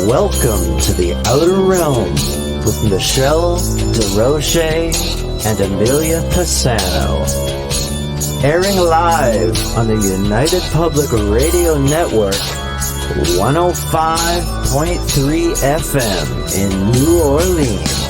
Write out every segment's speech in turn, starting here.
Welcome to the Outer Realm with Michelle Desrochers and Amelia Pisano. Airing live on the United Public Radio Network, 105.3 FM in New Orleans.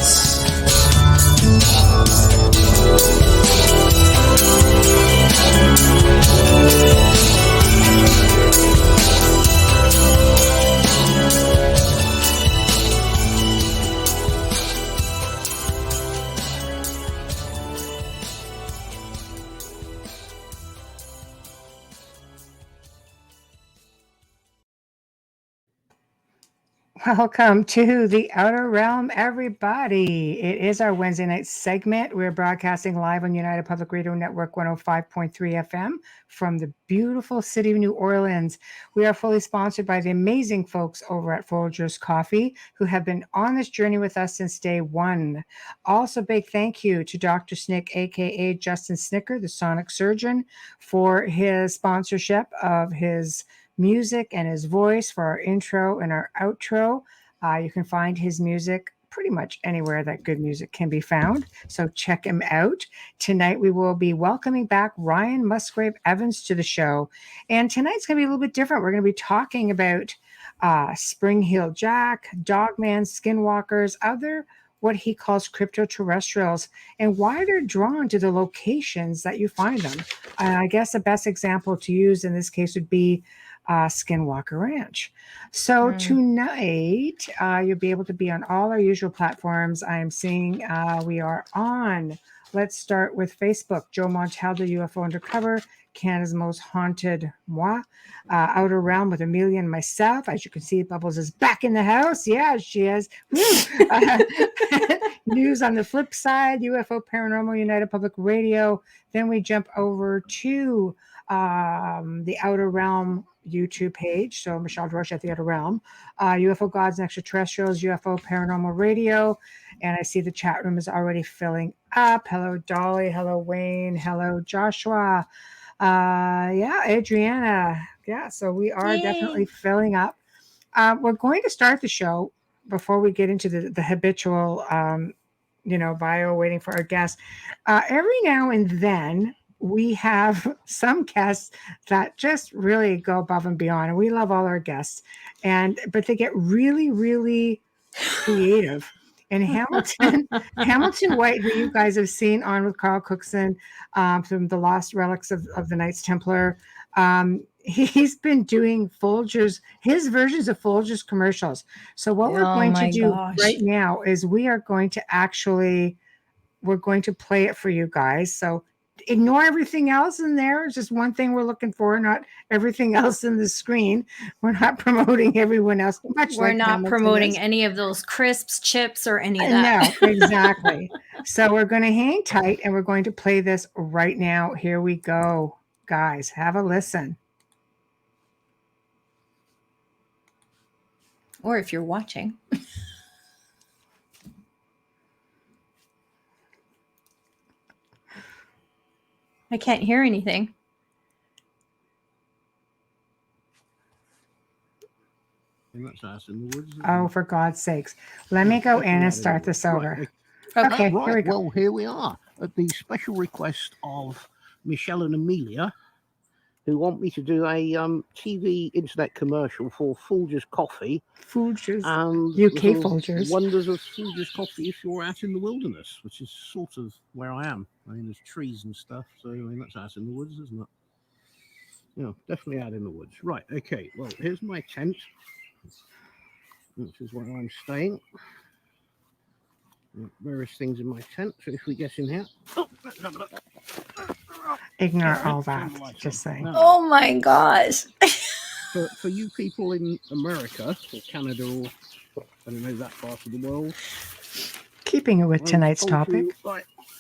Welcome to the Outer Realm, everybody. It is our Wednesday night segment. We're broadcasting live on United Public Radio Network 105.3 FM from the beautiful city of New Orleans. We are fully sponsored by the amazing folks over at Folgers Coffee, who have been on this journey with us since day one. Also, big thank you to Dr. Snick, aka Justin Snicker, the sonic surgeon, for his sponsorship of his music and his voice for our intro and our outro. You can find his music pretty much anywhere that good music can be found, so check him out. Tonight we will be welcoming back Ryan Musgrave Evans to the show, and tonight's going to be a little bit different. We're going to be talking about Spring Heel Jack, Dogmen, Skinwalkers, other what he calls Crypto-Terrestrials, and why they're drawn to the locations that you find them. I guess the best example to use in this case would be Skinwalker Ranch. So tonight, you'll be able to be on all our usual platforms. I am seeing we are on. Let's start with Facebook. Joe Montaldo, UFO Undercover, Canada's Most Haunted Moi, Outer Realm with Amelia and myself. As you can see, Bubbles is back in the house. Yeah, she is. News on the flip side, UFO Paranormal United Public Radio. Then we jump over to the Outer Realm YouTube page. So Michelle Desrochers at the Outer Realm, UFO Gods and Extraterrestrials, UFO Paranormal Radio. And I see the chat room is already filling up. Hello, Dolly. Hello, Wayne. Hello, Joshua. Yeah, Adriana. Yeah, so we are definitely filling up. We're going to start the show before we get into the habitual, bio waiting for our guests. Every now and then, we have some guests that just really go above and beyond, and we love all our guests, but they get really, really creative. And Hamilton White, who you guys have seen on with Carl Cookson from the Lost Relics of the Knights Templar, he's been doing his versions of Folgers commercials. So what we're going to do right now is we're going to play it for you guys. So ignore everything else in there. It's just one thing we're looking for, not everything else in the screen. We're not promoting everyone else. We're not promoting any of those crisps, chips, or any of that. No, exactly. So we're going to hang tight, and we're going to play this right now. Here we go. Guys, have a listen. Or if you're watching. I can't hear anything. Oh, for God's sakes. Let me go in and start this over. Okay, right. Here we go. Well, here we are at the special request of Michelle and Amelia, who want me to do a TV internet commercial for Folgers Coffee. Folgers. UK Folgers. Wonders of Folgers Coffee if you're out in the wilderness, which is sort of where I am. I mean, there's trees and stuff, so that's out in the woods, isn't it? Definitely out in the woods. Right, okay. Well, here's my tent. This is where I'm staying. Various things in my tent. So if we get in here... Ignore all that. Just saying. Oh my gosh. For you people in America or Canada or I don't know that part of the world. Keeping it with tonight's topic.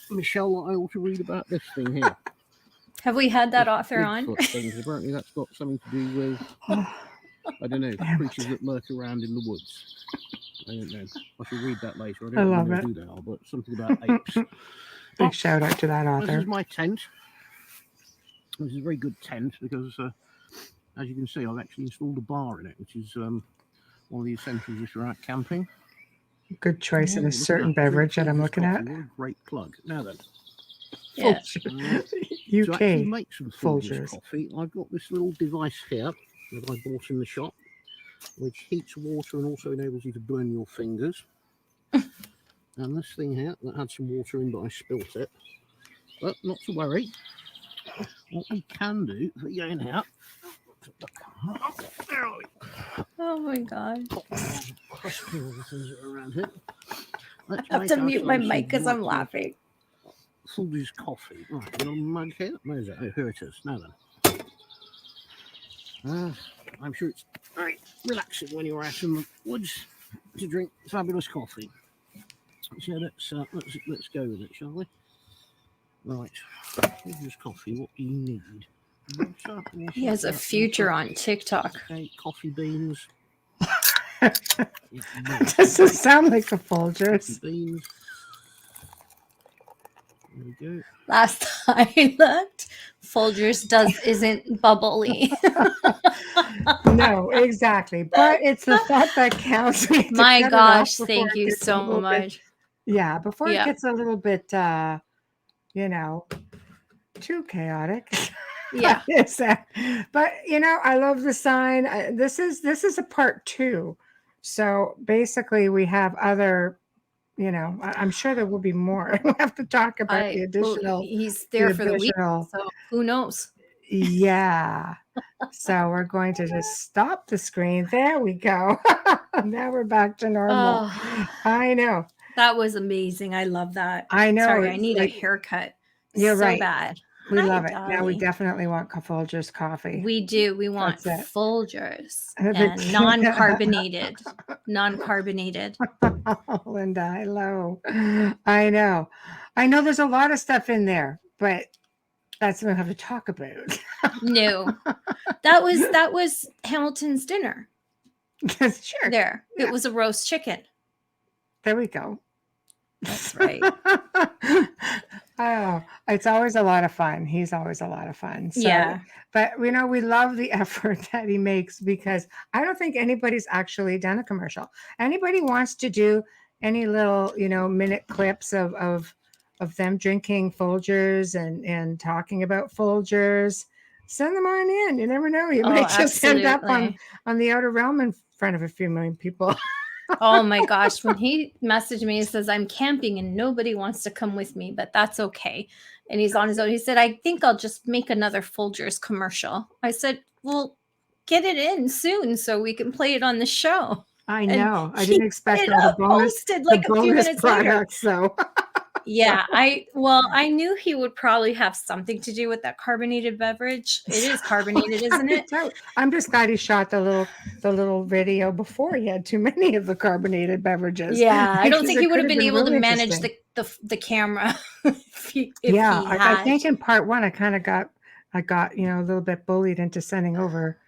Michelle, I ought to read about this thing here. Have we had that author on? Things. Apparently that's got something to do with I don't know, creatures that lurk around in the woods. I don't know. I should read that later. I don't know who they are, but something about apes. Big shout out to that author. This is my tent. This is a very good tent because, as you can see, I've actually installed a bar in it, which is one of the essentials if you're out camping. Good choice Yeah, in a look at certain that, beverage that I'm Folgers looking coffee, at. What a great plug. Now then, Yeah. to actually UK. make some Folgers Folgers. coffee, I've got this little device here that I bought in the shop, which heats water and also enables you to burn your fingers. And this thing here that had some water in, but I spilt it. But not to worry. What we can do for going out. Oh my god. Things around here. I have to mute my mic because I'm laughing. Folgers coffee. Right, little mug here. Where is it? Oh, here it is. Now then. I'm sure it's very relaxing when you're out in the woods to drink fabulous coffee. So let's go with it, shall we? Right. Folgers coffee. What do you need? Water, He has a future on TikTok. Okay, coffee beans. Does it sound like a Folgers? Beans. There we go. Last I looked, Folgers isn't bubbly. No, exactly. But it's the thought that counts. We have to My cut it gosh, off thank before it you gets a so little bit- much. Yeah, before Yeah. it gets a little bit, too chaotic. Yeah. Yes, but I love the sign. This is a part 2. So basically, we have other. I'm sure there will be more. We have to talk about the additional. He's there for the week, additional- so who knows? Yeah. So we're going to just stop the screen. There we go. Now we're back to normal. Oh, I know. that was amazing. I love that. I know. Sorry, I it's need like- a haircut. You're so right. bad. We Hi, love it. Now we Dolly. definitely want Folgers coffee. We do. We want That's it. Folgers The- and non-carbonated. Non-carbonated. Linda, hello. I know. There's a lot of stuff in there, but that's what we have to talk about. No, that was Hamilton's dinner. Sure. There, Yeah. it was a roast chicken. There we go. That's right. Oh, it's always a lot of fun. He's always a lot of fun. So, Yeah. But we love the effort that he makes, because I don't think anybody's actually done a commercial. Anybody wants to do any little, minute clips of them drinking Folgers and talking about Folgers, send them on in. You never know. You might just end up on the outer realm in front of a few million people. Oh my gosh, when he messaged me, he says, I'm camping and nobody wants to come with me, but that's okay. And he's on his own. He said, I think I'll just make another Folgers commercial. I said, well, get it in soon so we can play it on the show. I know. I didn't expect all the bonus, posted like a few minutes later. products. So Yeah, I knew he would probably have something to do with that carbonated beverage. It is carbonated, isn't it? I'm just glad he shot the little video before he had too many of the carbonated beverages. Yeah, I don't Because think it he would could have been been able to really manage interesting. the camera. if he I think had. in part 1 I got a little bit bullied into sending over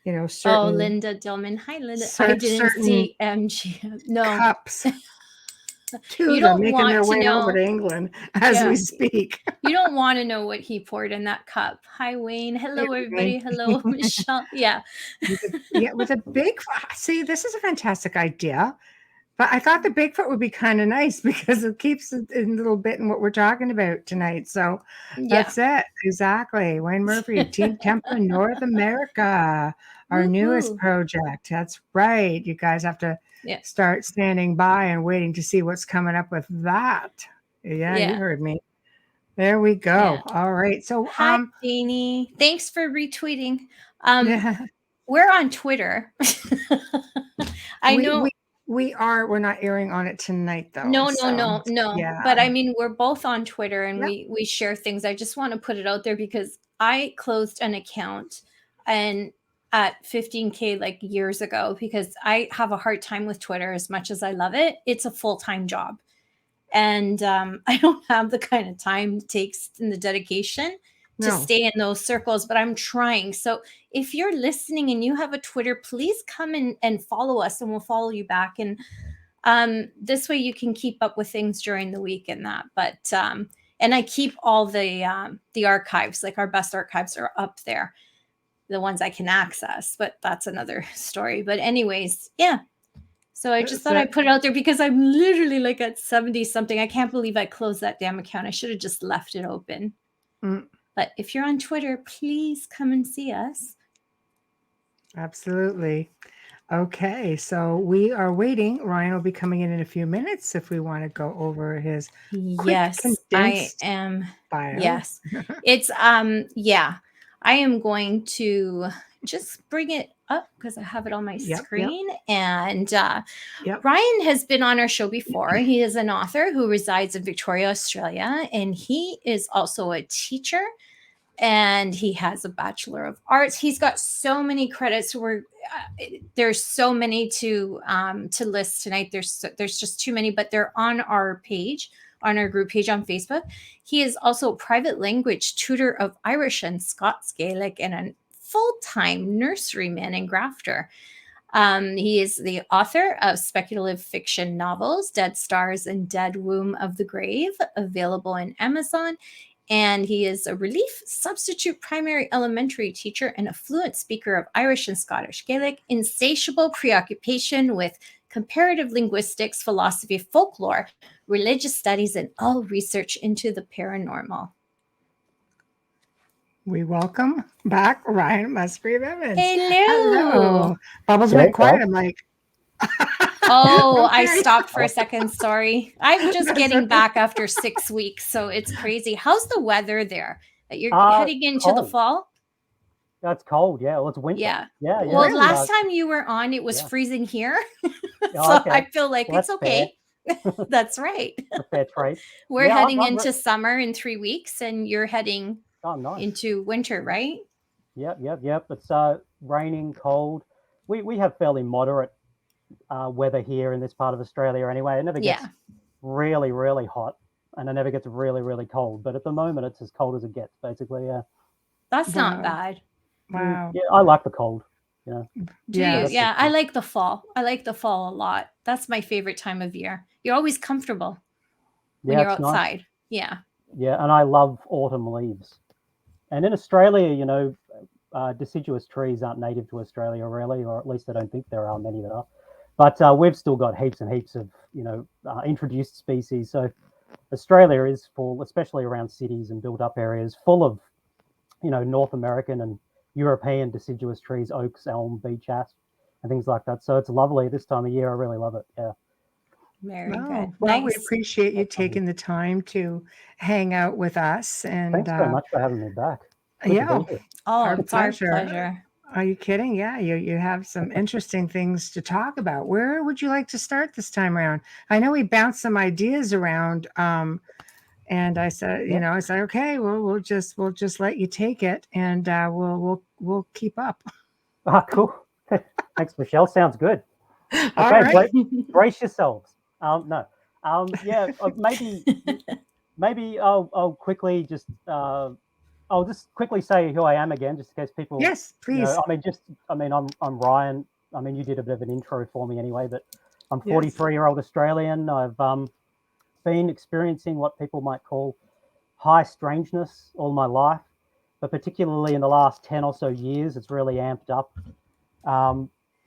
certain Oh, Linda Dillman. Hi, Linda. I didn't see MG. No. cups. You They're don't making want their to way know. over to England as Yeah. we speak. You don't want to know what he poured in that cup. Hi, Wayne. Hello, Hey, everybody. Wayne. Hello, Michelle. Yeah. With a big. See, this is a fantastic idea. But I thought the Bigfoot would be kind of nice because it keeps it in a little bit in what we're talking about tonight. So that's it. Exactly. Wayne Murphy, Team Temple North America, our newest project. That's right. You guys have to start standing by and waiting to see what's coming up with that. Yeah. You heard me. There we go. Yeah. All right. So hi, Janie. Thanks for retweeting. yeah. We're on Twitter. I know. We're not airing on it tonight though. No. Yeah. But I mean, we're both on Twitter and we share things. I just want to put it out there because I closed an account and at 15K like years ago because I have a hard time with Twitter as much as I love it. It's a full-time job. And I don't have the kind of time it takes in the dedication to stay in those circles, but I'm trying. So if you're listening and you have a Twitter, please come and follow us and we'll follow you back. And this way you can keep up with things during the week and that. But and I keep all the archives, like our best archives are up there, the ones I can access, but that's another story. But anyways, yeah, So I just thought I'd put it out there because I'm literally like at 70 something. I can't believe I closed that damn account. I should have just left it open. But if you're on Twitter, please come and see us. Absolutely. Okay, so we are waiting. Ryan will be coming in a few minutes if we want to go over his Yes, condensed I am. bio. Yes, it's yeah. I am going to just bring it up because I have it on my screen. And Ryan has been on our show before. He is an author who resides in Victoria, Australia, and he is also a teacher. And he has a Bachelor of Arts. He's got so many credits. There's so many to list tonight. There's just too many, but they're on our page, on our group page on Facebook. He is also a private language tutor of Irish and Scots Gaelic and a full-time nurseryman and grafter. He is the author of speculative fiction novels, Dead Stars and Dead Womb of the Grave, available in Amazon. And he is a relief substitute primary elementary teacher and a fluent speaker of Irish and Scottish Gaelic, insatiable preoccupation with comparative linguistics, philosophy, folklore, religious studies, and all research into the paranormal. We welcome back Ryan Musgrave Evans. Hello. Bubbles went quiet. I'm like, oh, I stopped for a second. Sorry. I'm just getting back after 6 weeks, so it's crazy. How's the weather there? You're heading into cold. the fall? That's cold, yeah. Well, it's winter. Yeah. Yeah. Well, last time you were on, it was freezing here. So I feel like it's okay. That's right. A fair trade. We're heading into summer in 3 weeks, and you're heading nice. into winter, right? Yep. It's raining, cold. We have fairly moderate weather here in this part of Australia anyway. It never gets really, really hot, and it never gets really, really cold. But at the moment, it's as cold as it gets, basically, yeah. That's not bad. Wow. Yeah, I like the cold. Yeah. Do you? Yeah, I like the fall. I like the fall a lot. That's my favorite time of year. You're always comfortable when you're outside. Nice. Yeah. Yeah, and I love autumn leaves. And in Australia, deciduous trees aren't native to Australia, really, or at least I don't think there are many that are. But we've still got heaps and heaps of, introduced species. So Australia is full, especially around cities and built-up areas, full of, North American and European deciduous trees, oaks, elm, beech ash, and things like that. So it's lovely this time of year. I really love it. Yeah. Very good. Well, we appreciate you taking the time to hang out with us. And thanks so much for having me back. It's our pleasure. Are you kidding? Yeah, you have some interesting ththings to talk about. Where would you like to start this time around? I know we bounced some ideas around, and I said, I said, okay, well, we'll just let you take it, and we'll keep up. Cool. Thanks, Michelle. Sounds good. Okay, all right. Brace yourselves. Maybe I'll quickly just. I'll just quickly say who I am again, just in case people. Yes, please. I'm Ryan. I mean, you did a bit of an intro for me anyway, but I'm 43-year-old Australian. I've been experiencing what people might call high strangeness all my life, but particularly in the last 10 or so years, it's really amped up.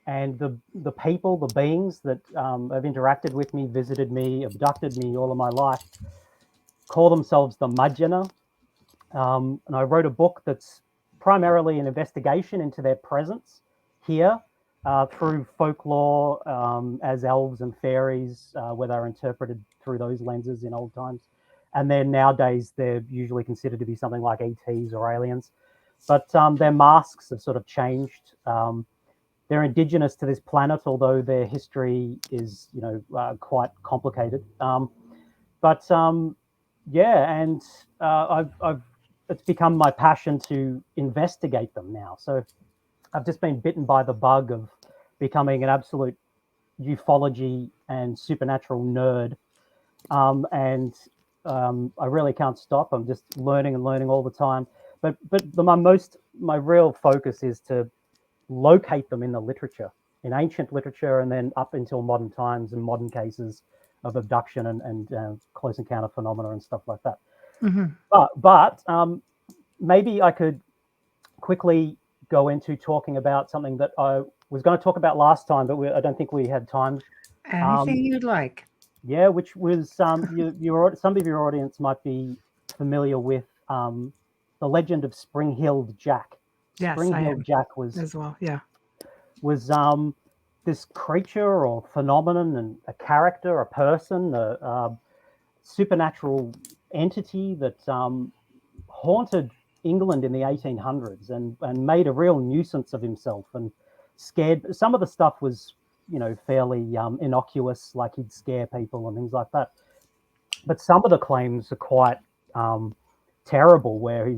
And the people, the beings that have interacted with me, visited me, abducted me all of my life, call themselves the Mudjana. And I wrote a book that's primarily an investigation into their presence here through folklore as elves and fairies, where they're interpreted through those lenses in old times. And then nowadays, they're usually considered to be something like ETs or aliens. But their masks have sort of changed. They're indigenous to this planet, although their history is, quite complicated. It's become my passion to investigate them now. So I've just been bitten by the bug of becoming an absolute ufology and supernatural nerd. I really can't stop. I'm just learning all the time. But my real focus is to locate them in the literature, in ancient literature, and then up until modern times and modern cases of abduction and close encounter phenomena and stuff like that. Mm-hmm. But maybe I could quickly go into talking about something that I was going to talk about last time, but I don't think we had time Anything you'd like. Yeah, which was some of your audience might be familiar with the legend of Spring-Heeled Jack. Yes, I Spring-Heeled am Jack was as well. Yeah. This creature or phenomenon and a character, a person, a supernatural entity that haunted England in the 1800s and made a real nuisance of himself and scared. Some of the stuff was, fairly innocuous, like he'd scare people and things like that. But some of the claims are quite terrible, where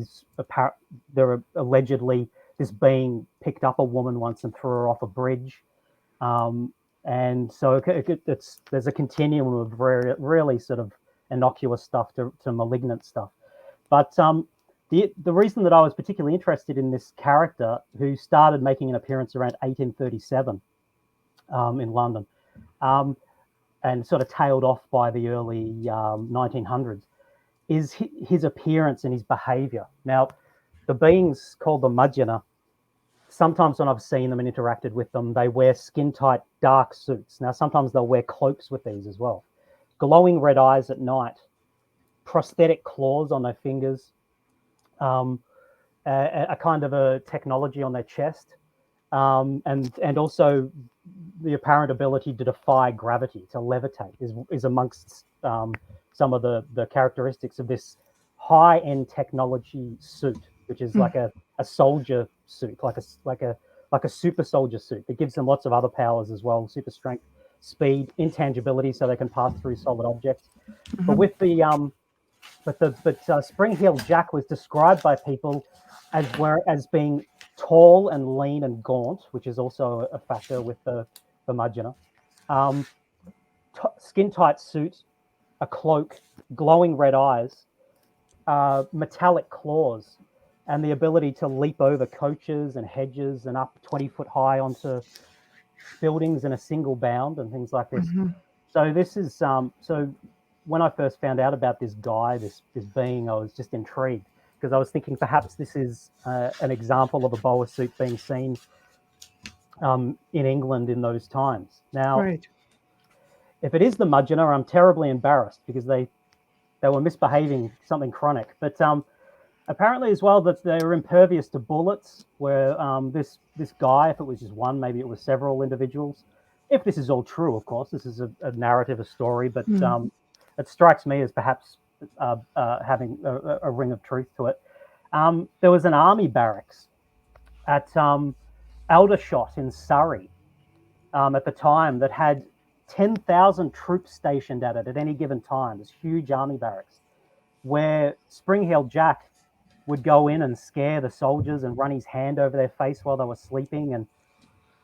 there are allegedly this being picked up a woman once and threw her off a bridge. And so there's a continuum of really sort of innocuous stuff to malignant stuff. But the reason that I was particularly interested in this character, who started making an appearance around 1837 in London, and sort of tailed off by the early 1900s, is his appearance and his behaviour. Now, the beings called the Mudgeonah, sometimes when I've seen them and interacted with them, they wear skin-tight dark suits. Now, sometimes they'll wear cloaks with these as well. Glowing red eyes at night, prosthetic claws on their fingers, a kind of a technology on their chest, and also the apparent ability to defy gravity, to levitate, is amongst some of the characteristics of this high-end technology suit, which is like a soldier suit, like a super soldier suit that gives them lots of other powers as well: super strength, speed, intangibility, so they can pass through solid objects. But with the Spring-Heeled Jack was described by people as being tall and lean and gaunt, which is also a factor with the Mudgeonah. Skin-tight suit, a cloak, glowing red eyes, metallic claws, and the ability to leap over coaches and hedges and up 20 foot high onto buildings in a single bound and things like this. So this is so when I first found out about this guy, this being, I was just intrigued, because I was thinking perhaps this is an example of a boa suit being seen in England in those times. Now, if it is the Mudgeonah, I'm terribly embarrassed, because they were misbehaving something chronic. But apparently as well that they were impervious to bullets, where this guy, if it was just one, maybe it was several individuals. If this is all true, of course, this is a narrative, a story, but it strikes me as perhaps having a ring of truth to it. There was an army barracks at Aldershot in Surrey at the time that had 10,000 troops stationed at it at any given time. This huge army barracks, where Spring-Heeled Jack would go in and scare the soldiers and run his hand over their face while they were sleeping,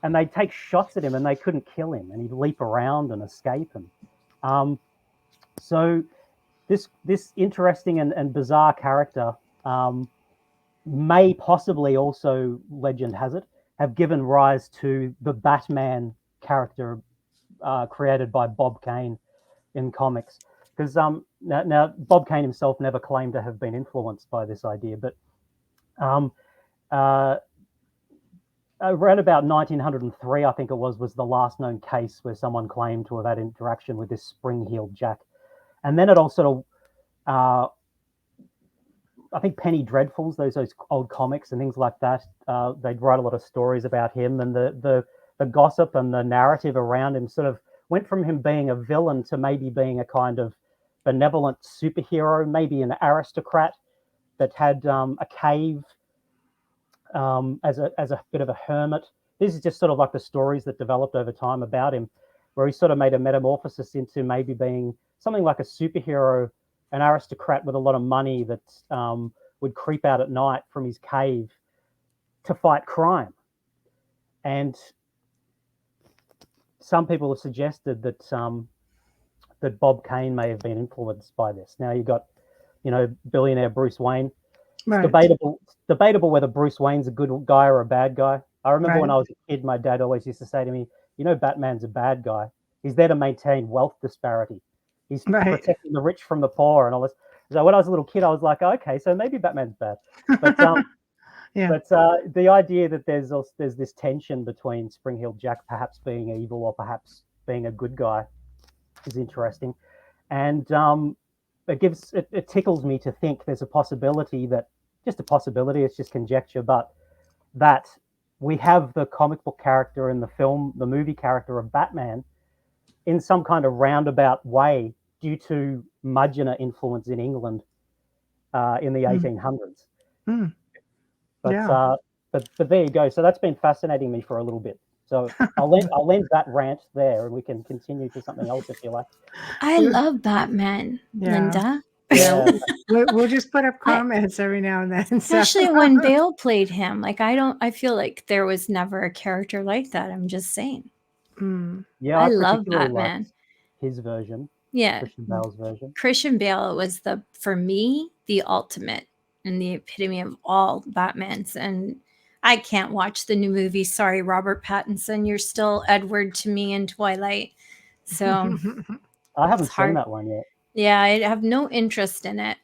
and they'd take shots at him and they couldn't kill him, and he'd leap around and escape. And so this interesting and bizarre character may possibly also, legend has it, have given rise to the Batman character created by Bob Kane in comics. Because now Bob Kane himself never claimed to have been influenced by this idea, but around about 1903, I think it was the last known case where someone claimed to have had interaction with this Spring-Heeled Jack. And then it all sort of, I think Penny Dreadfuls, those old comics and things like that, they'd write a lot of stories about him, and the gossip and the narrative around him sort of went from him being a villain to maybe being a kind of benevolent superhero, maybe an aristocrat that had a cave as a bit of a hermit. This is just sort of like the stories that developed over time about him, where he sort of made a metamorphosis into maybe being something like a superhero, an aristocrat with a lot of money that would creep out at night from his cave to fight crime. And some people have suggested that that Bob Kane may have been influenced by this. Now you've got, billionaire Bruce Wayne. Right. It's debatable whether Bruce Wayne's a good guy or a bad guy. I remember when I was a kid, my dad always used to say to me, Batman's a bad guy. He's there to maintain wealth disparity. He's protecting the rich from the poor and all this. So when I was a little kid, I was like, okay, so maybe Batman's bad. But but the idea that there's this tension between Spring-Heeled Jack perhaps being evil or perhaps being a good guy is interesting, and it tickles me to think there's a possibility that, just a possibility, it's just conjecture, but that we have the comic book character in the movie character of Batman in some kind of roundabout way due to Mudgeonor influence in England in the 1800s. Mm. But, Yeah. but there you go. So that's been fascinating me for a little bit. So I'll end that rant there, and we can continue to something else if you like. I love Batman, Linda. Yeah. We'll just put up comments every now and then. Especially when Bale played him. Like, I feel like there was never a character like that. I'm just saying. Yeah, I love Batman. Liked his version. Yeah. Christian Bale's version. Christian Bale was for me, the ultimate and the epitome of all Batmans. And I can't watch the new movie. Sorry, Robert Pattinson. You're still Edward to me in Twilight. So I haven't seen that one yet. Yeah, I have no interest in it.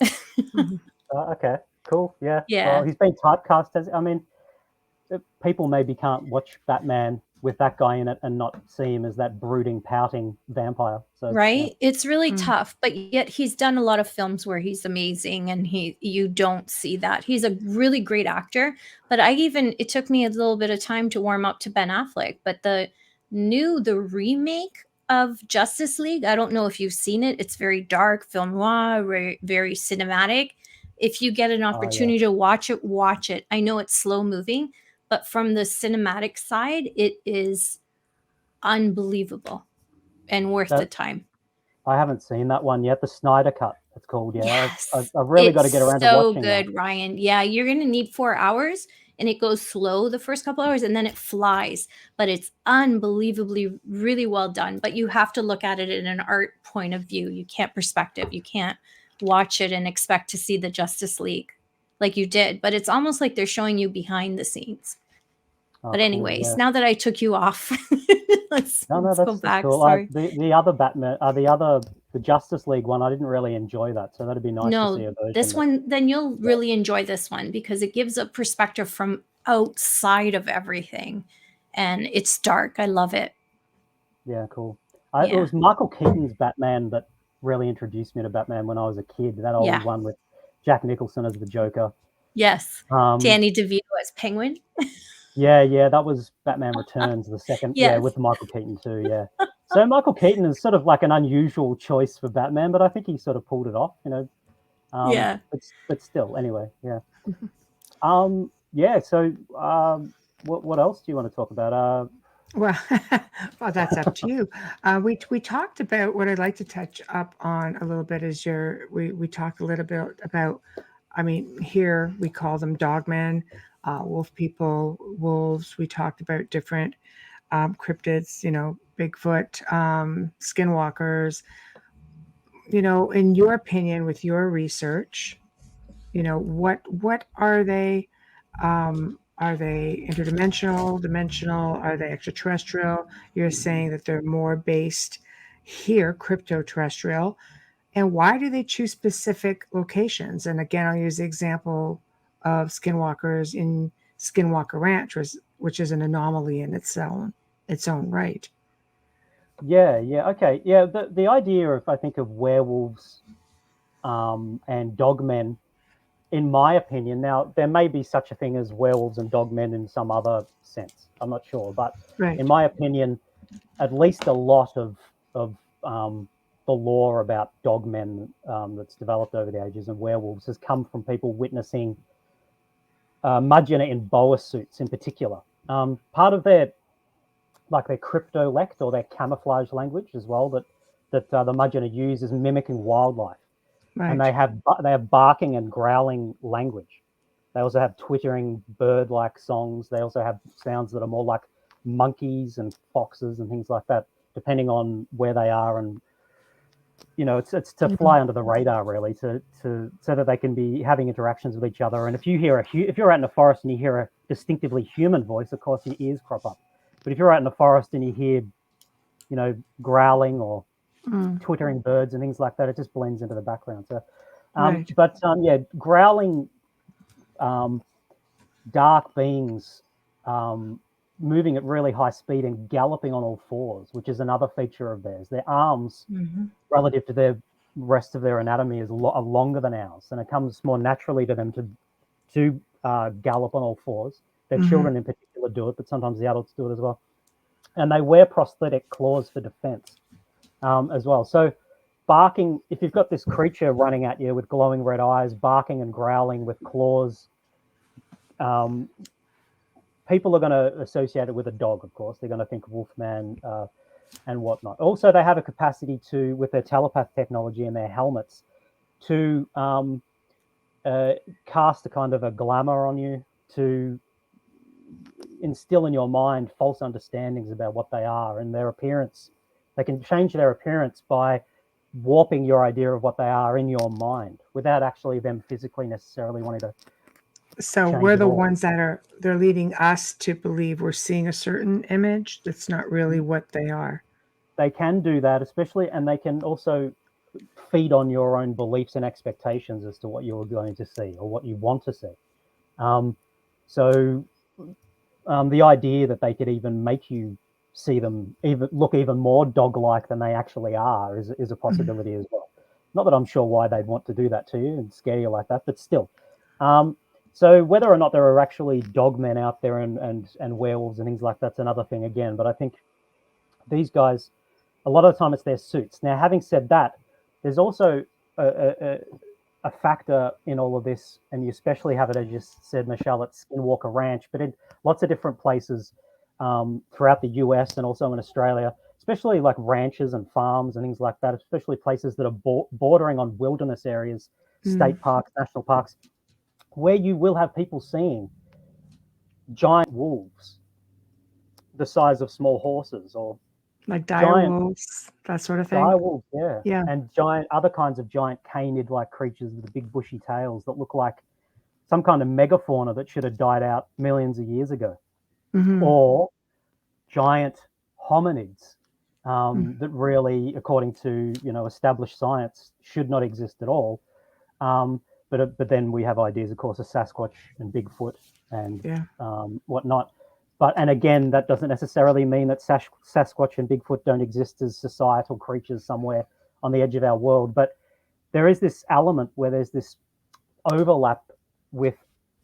Okay, cool. Yeah. Yeah. Well, he's been typecast as, I mean, people maybe can't watch Batman with that guy in it and not see him as that brooding, pouting vampire. So, right? Yeah. It's really tough, but yet he's done a lot of films where he's amazing, and you don't see that. He's a really great actor, but it took me a little bit of time to warm up to Ben Affleck, but the remake of Justice League, I don't know if you've seen it. It's very dark, film noir, very, very cinematic. If you get an opportunity to watch it. I know it's slow moving, but from the cinematic side, it is unbelievable and worth the time. I haven't seen that one yet. The Snyder Cut, it's called. Yeah, yes. I've really got to get around to watching so good, that. Ryan. Yeah, you're going to need 4 hours, and it goes slow the first couple hours, and then it flies. But it's unbelievably really well done. But you have to look at it in an art point of view. You can't perspective. You can't watch it and expect to see the Justice League like you did. But it's almost like they're showing you behind the scenes. But anyways, cool, now that I took you off, let's go back. Cool. The other Batman, the Justice League one, I didn't really enjoy that, so that'd be nice to see a version. This one, then you'll really enjoy this one because it gives a perspective from outside of everything, and it's dark. I love it. Yeah, cool. It was Michael Keaton's Batman that really introduced me to Batman when I was a kid. That old one with Jack Nicholson as the Joker. Yes, Danny DeVito as Penguin. Yeah, that was Batman Returns, the second, with Michael Keaton too, yeah. So Michael Keaton is sort of like an unusual choice for Batman, but I think he sort of pulled it off, you know. But still, anyway, yeah. So what else do you want to talk about? Well, that's up to you. We talked about what I'd like to touch up on a little bit is we talked a little bit about, I mean, here we call them dogmen. Wolf people, wolves. We talked about different cryptids, Bigfoot, skinwalkers. In your opinion, with your research, what are they? Are they interdimensional, dimensional? Are they extraterrestrial? You're saying that they're more based here, crypto-terrestrial. And why do they choose specific locations? And again, I'll use the example of Skinwalkers in Skinwalker Ranch, which is an anomaly in its own right. Yeah, okay. Yeah, the idea of, I think, of werewolves and dogmen, in my opinion, now there may be such a thing as werewolves and dogmen in some other sense. I'm not sure, but in my opinion, at least a lot of the lore about dogmen that's developed over the ages and werewolves has come from people witnessing Mudgeonor in boa suits in particular. Part of their cryptolect or their camouflage language as well that the Mudgeonor use is mimicking wildlife. Right. And they have barking and growling language. They also have twittering bird-like songs. They also have sounds that are more like monkeys and foxes and things like that, depending on where they are. And it's to fly under the radar, really, so that they can be having interactions with each other. And if you're out in the forest and you hear a distinctively human voice, of course your ears crop up. But if you're out in the forest and you hear, growling or twittering birds and things like that, it just blends into the background. So, growling dark beings moving at really high speed and galloping on all fours, which is another feature of theirs. Their arms, relative to the rest of their anatomy, are longer than ours, and it comes more naturally to them to gallop on all fours. Their children in particular do it, but sometimes the adults do it as well. And they wear prosthetic claws for defense as well. So barking, if you've got this creature running at you with glowing red eyes, barking and growling with claws, people are going to associate it with a dog, of course. They're going to think Wolfman and whatnot. Also, they have a capacity to, with their telepath technology and their helmets, to cast a kind of a glamour on you, to instill in your mind false understandings about what they are and their appearance. They can change their appearance by warping your idea of what they are in your mind without actually them physically necessarily wanting to. So we're the ones that they're leading us to believe we're seeing a certain image that's not really what they are. They can do that, especially, and they can also feed on your own beliefs and expectations as to what you're going to see or what you want to see. The idea that they could even make you see them look even more dog-like than they actually are is a possibility as well. Not that I'm sure why they'd want to do that to you and scare you like that, but still. So whether or not there are actually dogmen out there and werewolves and things like that's another thing again. But I think these guys, a lot of the time it's their suits. Now, having said that, there's also a factor in all of this, and you especially have it, as you said, Michelle, at Skinwalker Ranch, but in lots of different places throughout the US and also in Australia, especially like ranches and farms and things like that, especially places that are bordering on wilderness areas, state parks, national parks, where you will have people seeing giant wolves the size of small horses, or like dire wolves, that sort of thing. Dire wolves, yeah. And other kinds of giant canid-like creatures with the big bushy tails that look like some kind of megafauna that should have died out millions of years ago. Or giant hominids that really, according to established science, should not exist at all. But then we have ideas, of course, of Sasquatch and Bigfoot and whatnot. And again, that doesn't necessarily mean that Sasquatch and Bigfoot don't exist as societal creatures somewhere on the edge of our world. But there is this element where there's this overlap with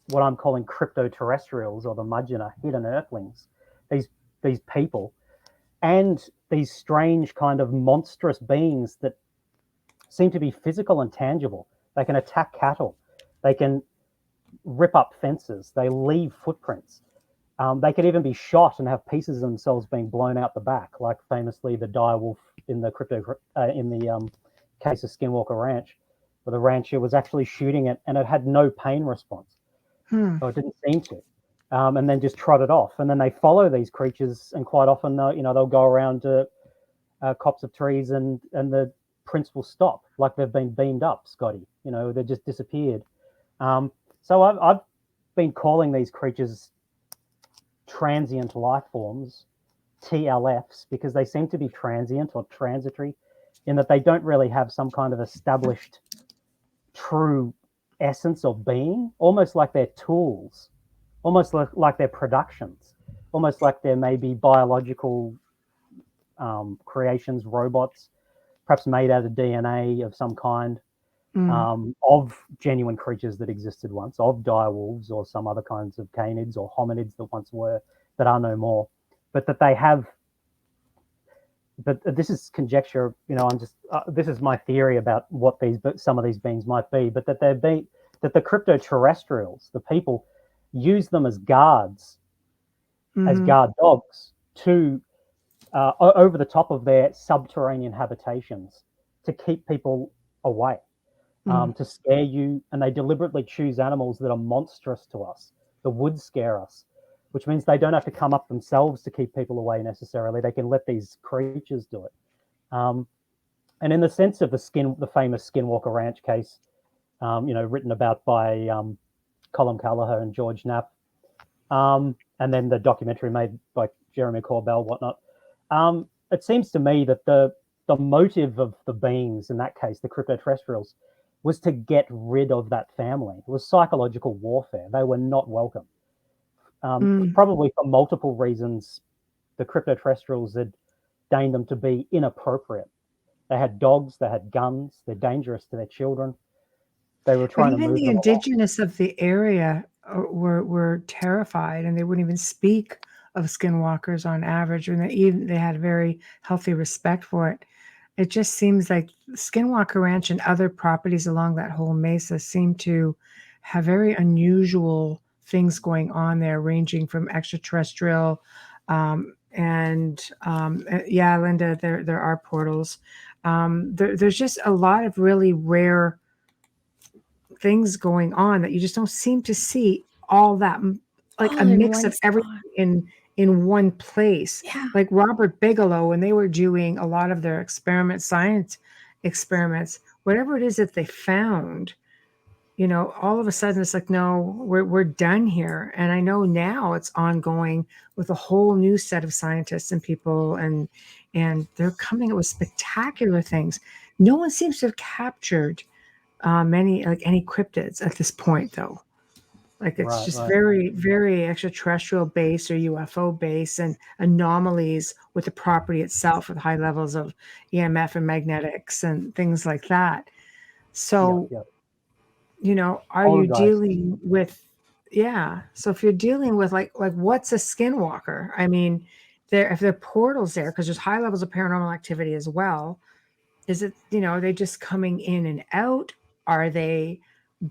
what I'm calling Crypto-Terrestrials, or the Mudgeonah, hidden earthlings, these people, and these strange kind of monstrous beings that seem to be physical and tangible. They can attack cattle. They can rip up fences. They leave footprints. They could even be shot and have pieces of themselves being blown out the back, like famously the dire wolf in the case of Skinwalker Ranch, where the rancher was actually shooting it and it had no pain response. So it didn't seem to. And then just trotted off. And then they follow these creatures, and quite often they'll go around to copse of trees and the prints will stop, like they've been beamed up, Scotty. They just disappeared. So I've been calling these creatures transient life forms, TLFs, because they seem to be transient or transitory, in that they don't really have some kind of established true essence of being, almost like they're tools, almost like they're productions, almost like they're maybe biological creations, robots, perhaps made out of DNA of some kind, of genuine creatures that existed once, of dire wolves or some other kinds of canids or hominids that once were, that are no more, but that they have. But this is conjecture, this is my theory about what some of these beings might be, but that that the Crypto-Terrestrials, the people, use them as guards, as guard dogs to over the top of their subterranean habitations to keep people away, to scare you, and they deliberately choose animals that are monstrous to us, that would scare us, which means they don't have to come up themselves to keep people away necessarily. They can let these creatures do it. And in the sense of the famous Skinwalker Ranch case, written about by Colin Callagher and George Knapp, and then the documentary made by Jeremy Corbell, whatnot. It seems to me that the motive of the beings, in that case, the Crypto-Terrestrials, was to get rid of that family. It was psychological warfare. They were not welcome Probably for multiple reasons. The Crypto-Terrestrials had deigned them to be inappropriate. They had dogs, they had guns, they're dangerous to their children. They were trying to even move the them along. indigenous of the area were terrified, and they wouldn't even speak of skinwalkers on average, and they had very healthy respect for it. It just seems like Skinwalker Ranch and other properties along that whole mesa seem to have very unusual things going on there, ranging from extraterrestrial yeah, Linda, there are portals. There's just a lot of really rare things going on that you just don't seem to see all that, like All a in mix one of everything spot. in one place. Yeah. Like Robert Bigelow, when they were doing a lot of their science experiments, whatever it is that they found, all of a sudden it's like, no, we're done here. And I know now it's ongoing with a whole new set of scientists and people, and they're coming up with spectacular things. No one seems to have captured any cryptids at this point, though. Like it's just Right. very, very extraterrestrial based or UFO based, and anomalies with the property itself with high levels of EMF and magnetics and things like that. So, are you dealing with, so if you're dealing with like what's a skinwalker? I mean, if there are portals there, because there's high levels of paranormal activity as well, is it, are they just coming in and out? Are they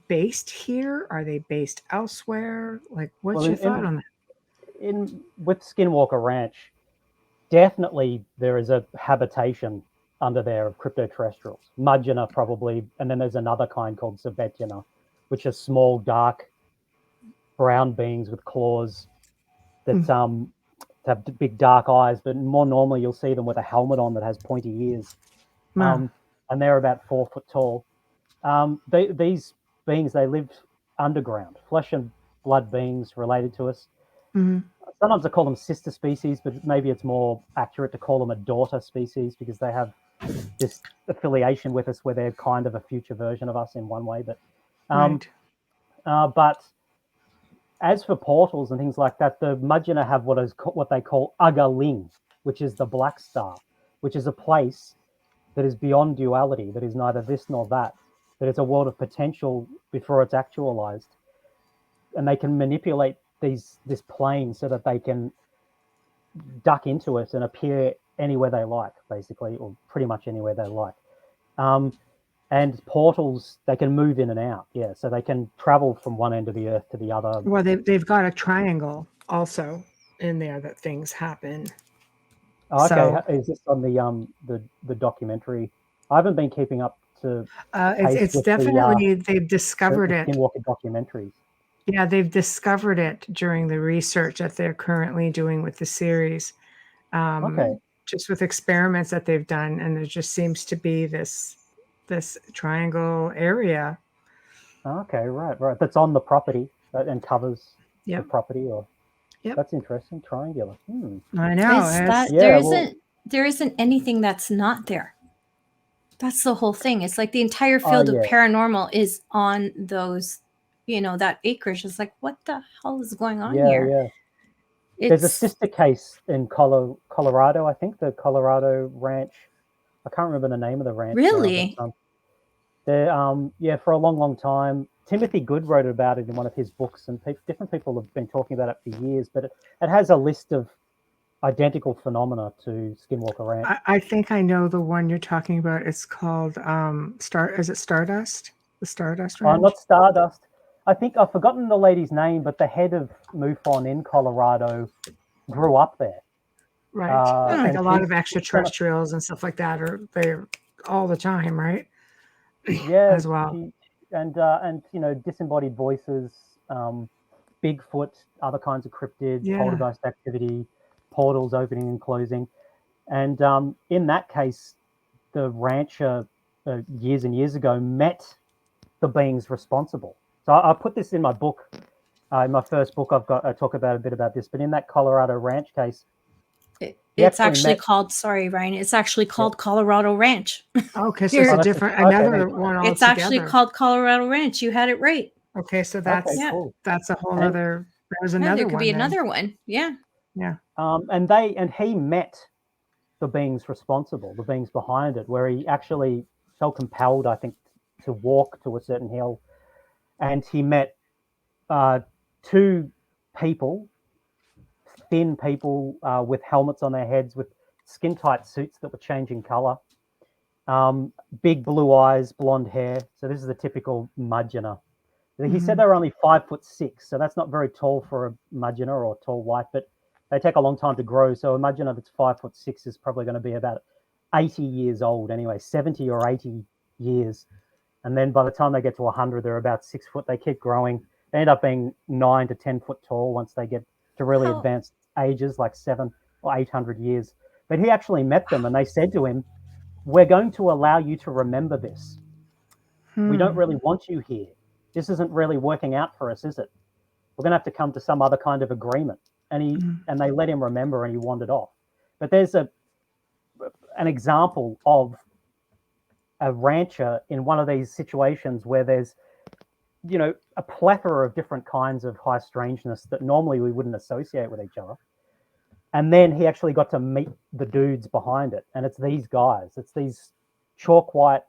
based here? Are they based elsewhere? Like, what's your thought on that? With Skinwalker Ranch, definitely there is a habitation under there of Crypto-Terrestrials. Mudgina probably, and then there's another kind called Sabetina, which are small, dark, brown beings with claws that have big dark eyes, but more normally you'll see them with a helmet on that has pointy ears. Wow. And they're about 4 foot tall. These beings, they live underground, flesh and blood beings related to us. Sometimes I call them sister species, but maybe it's more accurate to call them a daughter species because they have this affiliation with us where they're kind of a future version of us in one way. But but as for portals and things like that, the Mudgina have what they call Agaling, which is the black star, which is a place that is beyond duality, that is neither this nor that is a world of potential before it's actualized. And they can manipulate this plane so that they can duck into it and appear anywhere they like, basically, or pretty much anywhere they like. And portals, they can move in and out, so they can travel from one end of the earth to the other. Well, they've got a triangle also in there that things happen. Oh, okay, so, is this on the documentary? I haven't been keeping up to. It's definitely they've discovered it. Skinwalker documentaries. Yeah, they've discovered it during the research that they're currently doing with the series. Just with experiments that they've done, and there just seems to be this triangle area. Okay, right. That's on the property and covers the property, or that's interesting. Triangular. I know. There isn't anything that's not there. That's the whole thing. It's like the entire field of paranormal is on those, that acreage. It's like, what the hell is going on here? Yeah. There's a sister case in Colorado, I think, the Colorado Ranch. I can't remember the name of the ranch. Really? For a long, long time. Timothy Good wrote about it in one of his books, and different people have been talking about it for years, but it has a list of identical phenomena to Skinwalker Ranch. I think I know the one you're talking about. It's called is it Stardust? The Stardust Ranch? Not Stardust. I think I've forgotten the lady's name, but the head of MUFON in Colorado grew up there. Right. Like a lot of extraterrestrials and stuff like that are there all the time, right? Yeah. As well. And disembodied voices, Bigfoot, other kinds of cryptids, poltergeist activity, portals opening and closing. And in that case, the rancher years and years ago met the beings responsible. So I put this in my book. In my first book, I talk about a bit about this. But in that Colorado Ranch case, it's actually called. Sorry, Ryan. It's actually called Colorado Ranch. Okay, so it's a different another one altogether. It's actually called Colorado Ranch. You had it right. Okay, so that's a whole other There's Yeah, another there could one. be then. another one. Yeah. Yeah. And he met the beings responsible, the beings behind it, where he actually felt compelled, I think, to walk to a certain hill, and he met two people, thin people with helmets on their heads, with skin-tight suits that were changing color, big blue eyes, blonde hair. So this is the typical Mudgeoner. He said they were only 5'6", so that's not very tall for a Mudgeoner or tall white, but they take a long time to grow. So a Mudgeoner that's 5'6" is probably going to be about 80 years old anyway, 70 or 80 years. And then by the time they get to 100, they're about 6 foot. They keep growing. They end up being 9 to 10 foot tall once they get to really advanced ages, like 700 or 800 years. But he actually met them, and they said to him, "We're going to allow you to remember this. We don't really want you here. This isn't really working out for us, is it? We're going to have to come to some other kind of agreement." And they let him remember, and he wandered off. But there's an example of a rancher in one of these situations where there's, a plethora of different kinds of high strangeness that normally we wouldn't associate with each other. And then he actually got to meet the dudes behind it. And it's these guys. It's these chalk white,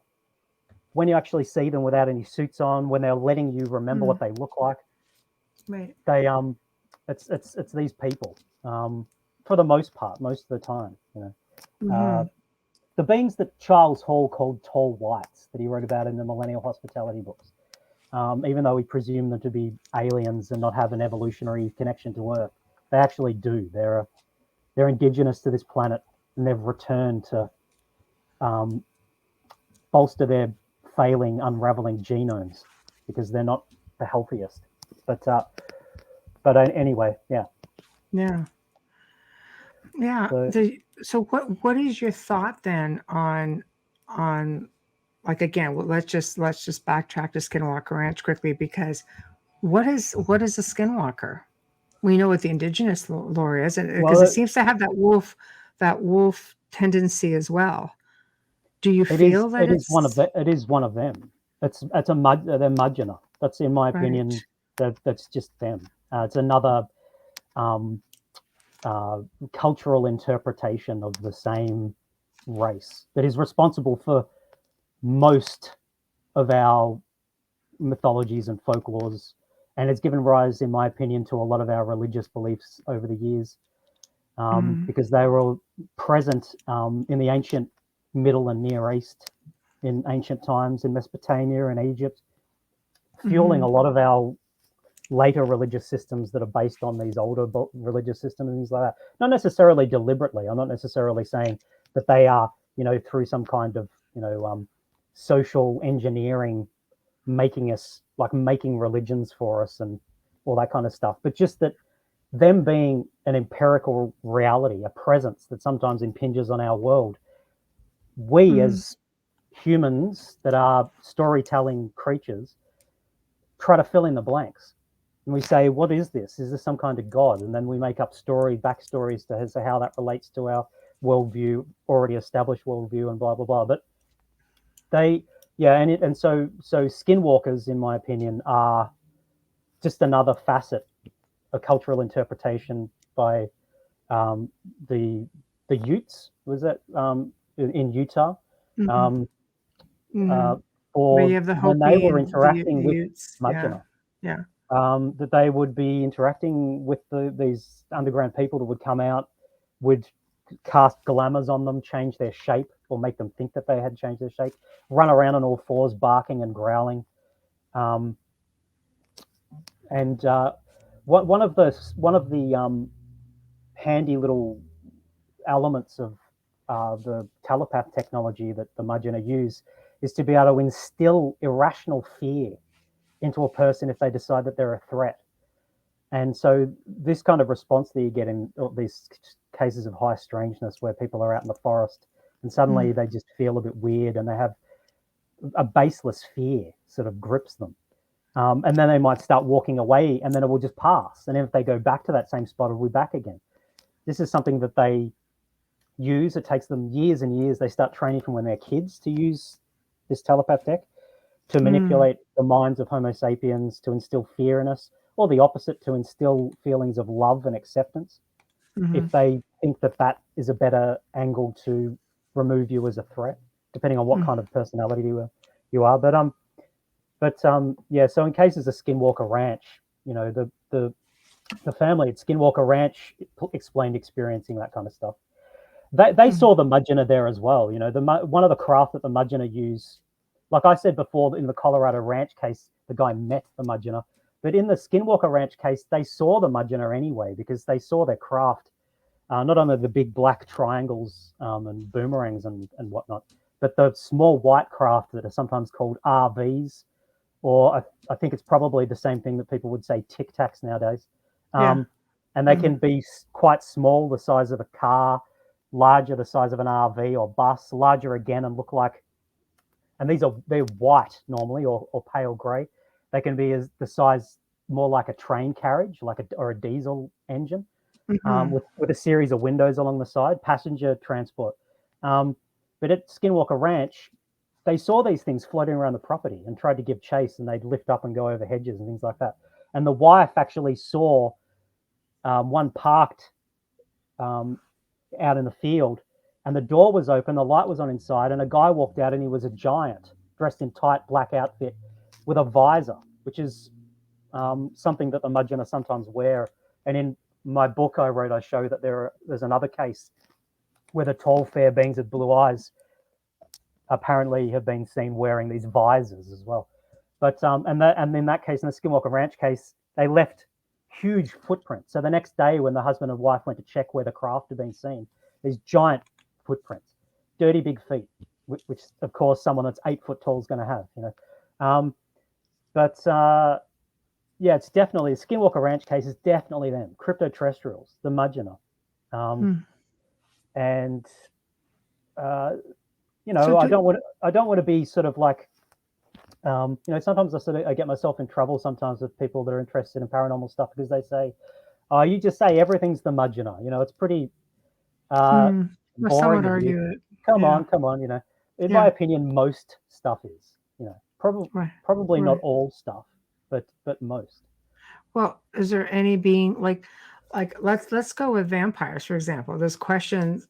when you actually see them without any suits on, when they're letting you remember what they look like. Right. They it's these people, for the most part, most of the time, the beings that Charles Hall called tall whites, that he wrote about in the Millennial Hospitality books, even though we presume them to be aliens and not have an evolutionary connection to Earth, they actually do. They're indigenous to this planet, and they've returned to bolster their failing, unraveling genomes, because they're not the healthiest. But anyway, yeah. So what is your thought then on like, again, let's just backtrack to Skinwalker Ranch quickly, because what is a Skinwalker? We know what the indigenous lore is, and because it seems to have that wolf tendency as well. Do you feel that it is one of them? It's they're Mudgeoner. That's, in my opinion, that's just them. It's another cultural interpretation of the same race that is responsible for most of our mythologies and folklores, and it's given rise, in my opinion, to a lot of our religious beliefs over the years, because they were all present in the ancient Middle and Near East, in ancient times, in Mesopotamia and Egypt, fueling a lot of our later religious systems that are based on these older religious systems and things like that. Not necessarily deliberately. I'm not necessarily saying that they are, through some kind of, social engineering, making religions for us and all that kind of stuff, but just that them being an empirical reality, a presence that sometimes impinges on our world, we as humans that are storytelling creatures try to fill in the blanks. And we say, what is this? Is this some kind of god? And then we make up backstories as to how that relates to our worldview, already established worldview, and blah, blah, blah. But so Skinwalkers, in my opinion, are just another facet of cultural interpretation by the Utes. Was that in Utah? Or when they were interacting with Mudgeoner. That they would be interacting with these underground people that would come out, would cast glamours on them, change their shape, or make them think that they had changed their shape, run around on all fours, barking and growling. One of the handy little elements of the telepath technology that the Mudgeoner use is to be able to instill irrational fear into a person if they decide that they're a threat. And so this kind of response that you get in these cases of high strangeness, where people are out in the forest and suddenly they just feel a bit weird and they have a baseless fear sort of grips them. And then they might start walking away, and then it will just pass. And if they go back to that same spot, it'll be back again. This is something that they use. It takes them years and years. They start training from when they're kids to use this telepath tech to manipulate the minds of Homo sapiens, to instill fear in us, or the opposite, to instill feelings of love and acceptance. If they think that that is a better angle to remove you as a threat, depending on what kind of personality you are. But yeah. So in cases of Skinwalker Ranch, you know, the family at Skinwalker Ranch explained experiencing that kind of stuff. They saw the Mudgeonor there as well. You know, one of the craft that the Mudgeonor use, like I said before, in the Colorado Ranch case, the guy met the Mudgeonor. But in the Skinwalker Ranch case, they saw the Mudgeonor anyway, because they saw their craft, not only the big black triangles and boomerangs and whatnot, but the small white craft that are sometimes called RVs, or I think it's probably the same thing that people would say Tic Tacs nowadays. And they can be quite small, the size of a car, larger, the size of an RV or bus, larger again, and look like, and they're white normally, or pale grey. They can be as the size more like a train carriage, or a diesel engine, with a series of windows along the side, passenger transport. But at Skinwalker Ranch, they saw these things floating around the property and tried to give chase, and they'd lift up and go over hedges and things like that. And the wife actually saw one parked out in the field, and the door was open, the light was on inside, and a guy walked out, and he was a giant dressed in tight black outfit with a visor, which is something that the Mudgeonor sometimes wear. And in my book I show that there's another case where the tall, fair beings with blue eyes apparently have been seen wearing these visors as well. But and in that case, in the Skinwalker Ranch case, they left huge footprints. So the next day, when the husband and wife went to check where the craft had been seen, these giant footprints, dirty big feet, which of course someone that's 8 foot tall is going to have, you know. Yeah, it's definitely, the Skinwalker Ranch case is definitely them, Crypto-Terrestrials, the Mudgeonor. And you know, so I don't want to be sort of like, you know, sometimes I get myself in trouble sometimes with people that are interested in paranormal stuff, because they say, "Oh, you just say everything's the Mudgeonor." You know, it's pretty boring. Some would argue it. Come on. You know, in my opinion, most stuff is. You know, probably not all stuff, but most. Well, is there any being like let's go with vampires, for example. There's questions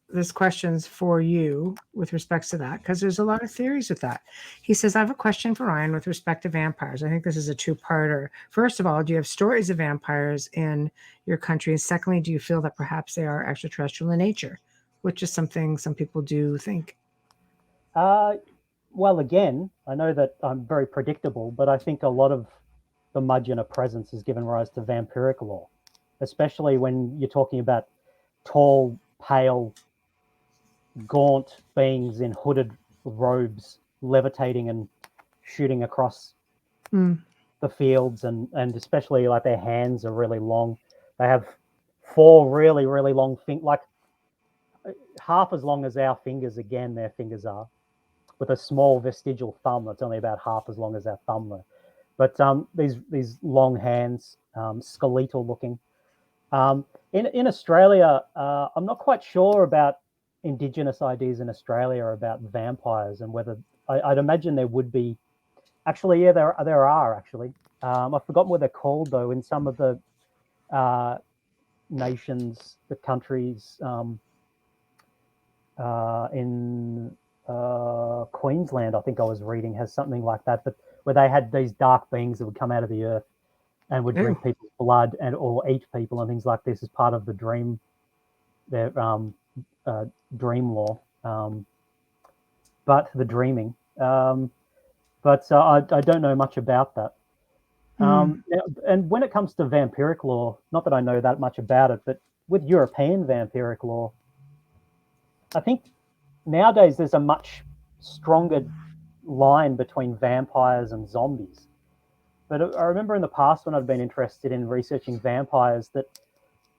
for you with respect to that, because there's a lot of theories with that. He says, I have a question for Ryan with respect to vampires. I think this is a two-parter. First of all, do you have stories of vampires in your country? And secondly, do you feel that perhaps they are extraterrestrial in nature, which is something some people do think? Well, again, I know that I'm very predictable, but I think a lot of the Mudgeonor presence has given rise to vampiric lore, especially when you're talking about tall, pale, gaunt beings in hooded robes levitating and shooting across the fields, and especially like their hands are really long. They have 4 really, really long fingers, like half as long as our fingers, again, their fingers are, with a small vestigial thumb that's only about half as long as our thumb though. But these long hands, skeletal looking. In Australia, I'm not quite sure about Indigenous ideas in Australia about vampires, and whether I'd imagine there would be. Actually, yeah, there are actually. I've forgotten what they're called though. In some of the nations, the countries in Queensland, I think I was reading, has something like that, but where they had these dark beings that would come out of the earth and would drink people's blood or eat people and things like this as part of the dream, their dream lore, but the dreaming. But I don't know much about that. And when it comes to vampiric lore, not that I know that much about it, but with European vampiric lore, I think nowadays there's a much stronger line between vampires and zombies. But I remember in the past when I'd been interested in researching vampires, that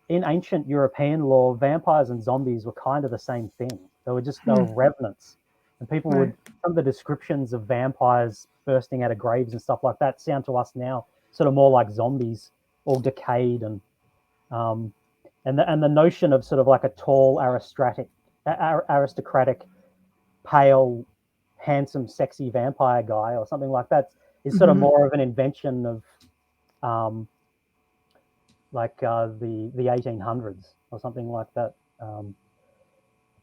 in ancient European lore, vampires and zombies were kind of the same thing. They were revenants. And people would, some of the descriptions of vampires bursting out of graves and stuff like that sound to us now sort of more like zombies, all decayed, and the notion of sort of like a tall, aristocratic, pale, handsome, sexy vampire guy or something like that is sort of more of an invention of like the 1800s or something like that.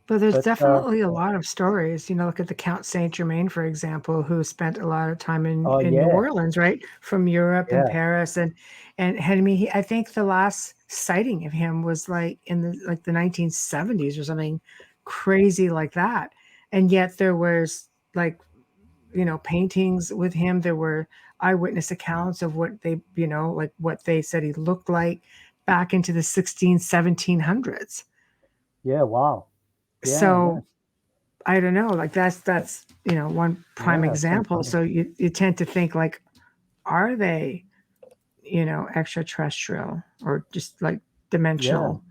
But there's But definitely a lot of stories. Look at the Count Saint Germain, for example, who spent a lot of time in oh New yeah, Orleans, right, from Europe and yeah, Paris, and I mean, I think the last sighting of him was like in the 1970s or something crazy like that. And yet there was like paintings with him. There were eyewitness accounts of what they like what they said he looked like back into the 1700s. yeah. Wow. Yeah, yeah, So I don't know, like that's one prime yeah. It's example. incredible. So you tend to think like, are they extraterrestrial or just like Yeah, dimensional?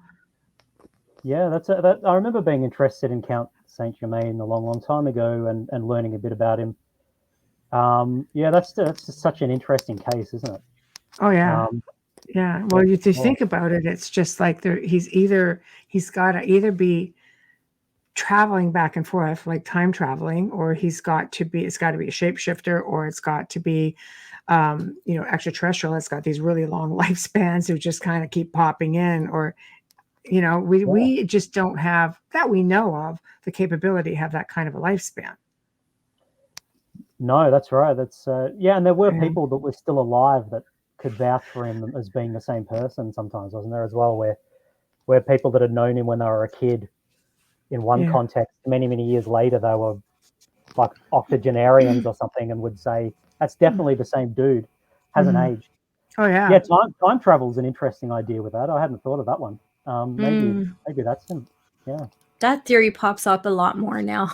yeah. That I remember being interested in Count Saint Germain a long, long time ago, and learning a bit about him. Yeah, that's just such an interesting case, isn't it? Oh yeah, Um, yeah. yeah, Well, you for to sure. think about it, it's just like he's got to either be traveling back and forth like time traveling, or it's got to be a shapeshifter, or it's got to be extraterrestrial. It's got these really long lifespans who just kind of keep popping in, or Yeah. we just don't have that, we know of the capability to have that kind of a lifespan. No, that's right. That's yeah, and there were Yeah, people that were still alive that could vouch for him as being the same person. Sometimes, wasn't there as well, where people that had known him when they were a kid in one yeah. context, many many years later, they were like octogenarians or something, and would say that's definitely the same dude, hasn't Mm-hmm. aged. Oh Yeah, yeah. time travel is an interesting idea with that. I hadn't thought of that one. Mm, Maybe that's him. Yeah, that theory pops up a lot more now.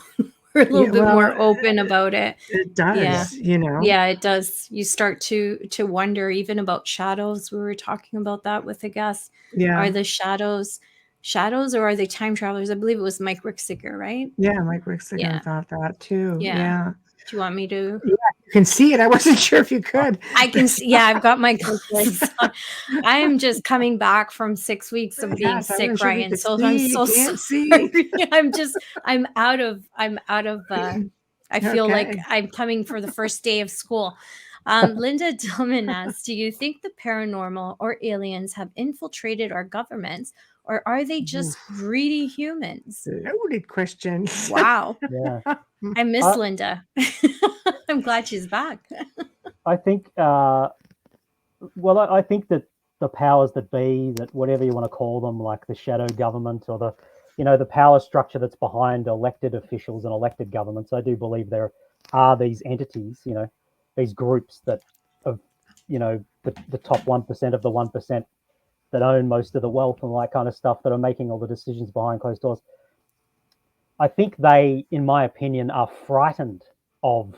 We're a little Yeah, bit well, more open about it. it yeah, does, Yeah, it does. You start to wonder even about shadows. We were talking about that with the guests. Are yeah, the shadows or are they time travelers? I believe it was Mike Rixiger, right? yeah. Mike Rixiger Yeah. thought that too. Yeah. Yeah, Do you want me to? yeah. You can see it. I wasn't sure if you could. I can see, yeah, I've got my Okay. glasses on. I am just coming back from 6 weeks of being Yes, I wasn't sick, sure if you Ryan. could So I'm see. You so can't see. sorry. I'm out of I feel like Okay. I'm coming for the first day of school. Linda Dillman asks, do you think the paranormal or aliens have infiltrated our governments, or are they Oof, just greedy humans? loaded questions. Wow. yeah. I miss I Linda. I'm glad she's back. I think well, I think that the powers that be, that whatever you want to call them, like the shadow government or the power structure that's behind elected officials and elected governments, I do believe there are these entities, these groups that of, the top 1% of the 1% that own most of the wealth and all that kind of stuff, that are making all the decisions behind closed doors. I think they, in my opinion, are frightened of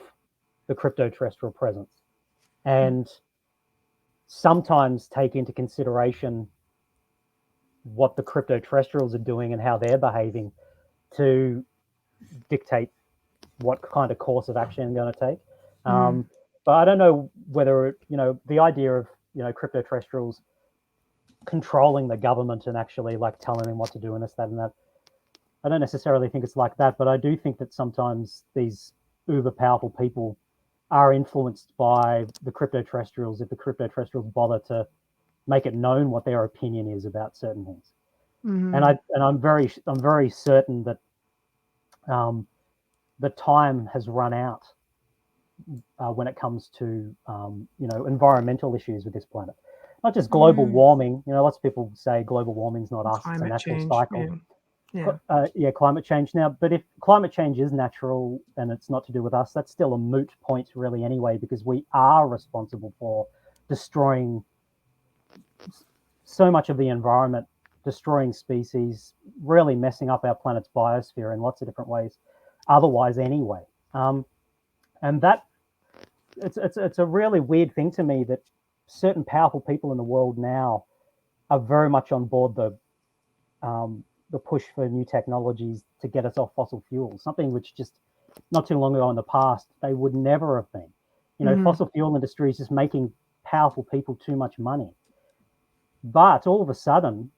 the crypto-terrestrial presence, and sometimes take into consideration what the crypto-terrestrials are doing and how they're behaving to dictate what kind of course of action I'm going to take. But I don't know whether, the idea of, crypto-terrestrials controlling the government and actually like telling them what to do and this, that, and that. I don't necessarily think it's like that, but I do think that sometimes these uber powerful people are influenced by the crypto-terrestrials if the crypto-terrestrials bother to make it known what their opinion is about certain things. And I'm very certain that the time has run out when it comes to environmental issues with this planet. Not just global warming. Lots of people say global warming is not us; it's a Climate natural change. cycle. Yeah. Climate change now. But if climate change is natural and it's not to do with us, that's still a moot point, really, anyway, because we are responsible for destroying so much of the environment, destroying species, really messing up our planet's biosphere in lots of different ways. Otherwise, anyway, and that it's a really weird thing to me that certain powerful people in the world now are very much on board the push for new technologies to get us off fossil fuels, something which just not too long ago in the past they would never have been. Fossil fuel industry is just making powerful people too much money. But all of a sudden,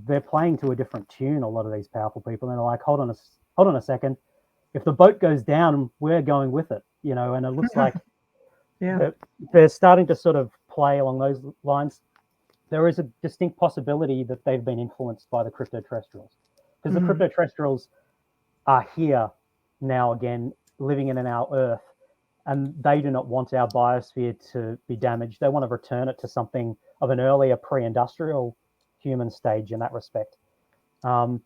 they're playing to a different tune, a lot of these powerful people, and they're like, hold on a second. If the boat goes down, we're going with it, and it looks like Yeah. they're starting to sort of play along those lines. there is a distinct possibility that they've been influenced by the Crypto-Terrestrials, because the Crypto-Terrestrials are here now again, living in our Earth, and they do not want our biosphere to be damaged. They want to return it to something of an earlier pre-industrial human stage in that respect, and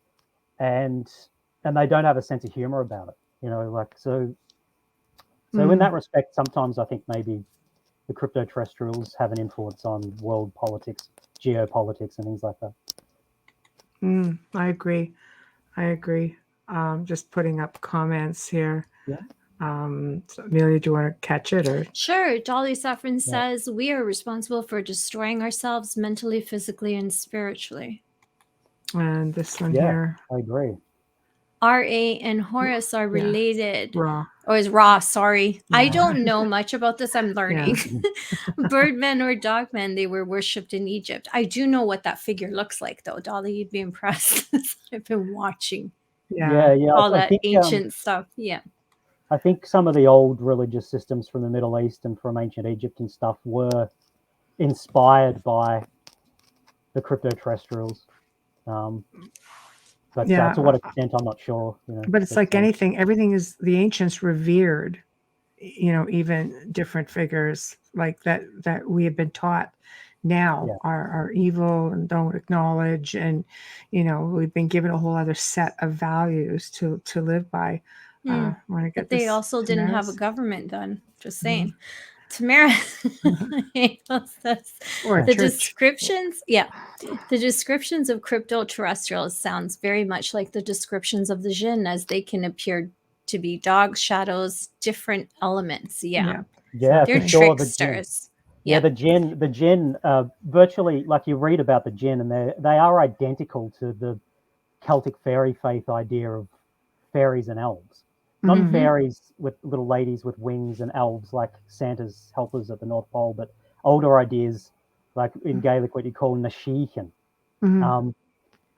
they don't have a sense of humor about it. So in that respect, sometimes I think maybe the Crypto-Terrestrials have an influence on world politics, geopolitics, and things like that. I agree. Just putting up comments here. Yeah. So Amelia, do you want to catch it or? Sure. Dolly Saffron says, we are responsible for destroying ourselves mentally, physically, and spiritually. And this one here. I agree. R.A. and Horus are related. Raw. Oh, it's Raw. Sorry. I don't know much about this. I'm learning. Birdmen or dogmen, they were worshipped in Egypt. I do know what that figure looks like, though. Dolly, you'd be impressed. I've been watching all that ancient stuff. Yeah. I think some of the old religious systems from the Middle East and from ancient Egypt and stuff were inspired by the Crypto-Terrestrials. But to what extent, I'm not sure. But it's like anything. Everything is the ancients revered, even different figures like that we have been taught now are evil and don't acknowledge. And, we've been given a whole other set of values to live by. But they also didn't have a government then. Just saying. Tamara says the descriptions. Yeah, the descriptions of Crypto-Terrestrials sounds very much like the descriptions of the Jinn, as they can appear to be dogs, shadows, different elements. Yeah, they're tricksters. The Jinn, virtually, like you read about the Jinn, and they are identical to the Celtic fairy faith idea of fairies and elves. Not fairies with little ladies with wings and elves like Santa's helpers at the North Pole, but older ideas like in Gaelic what you call Nashichen.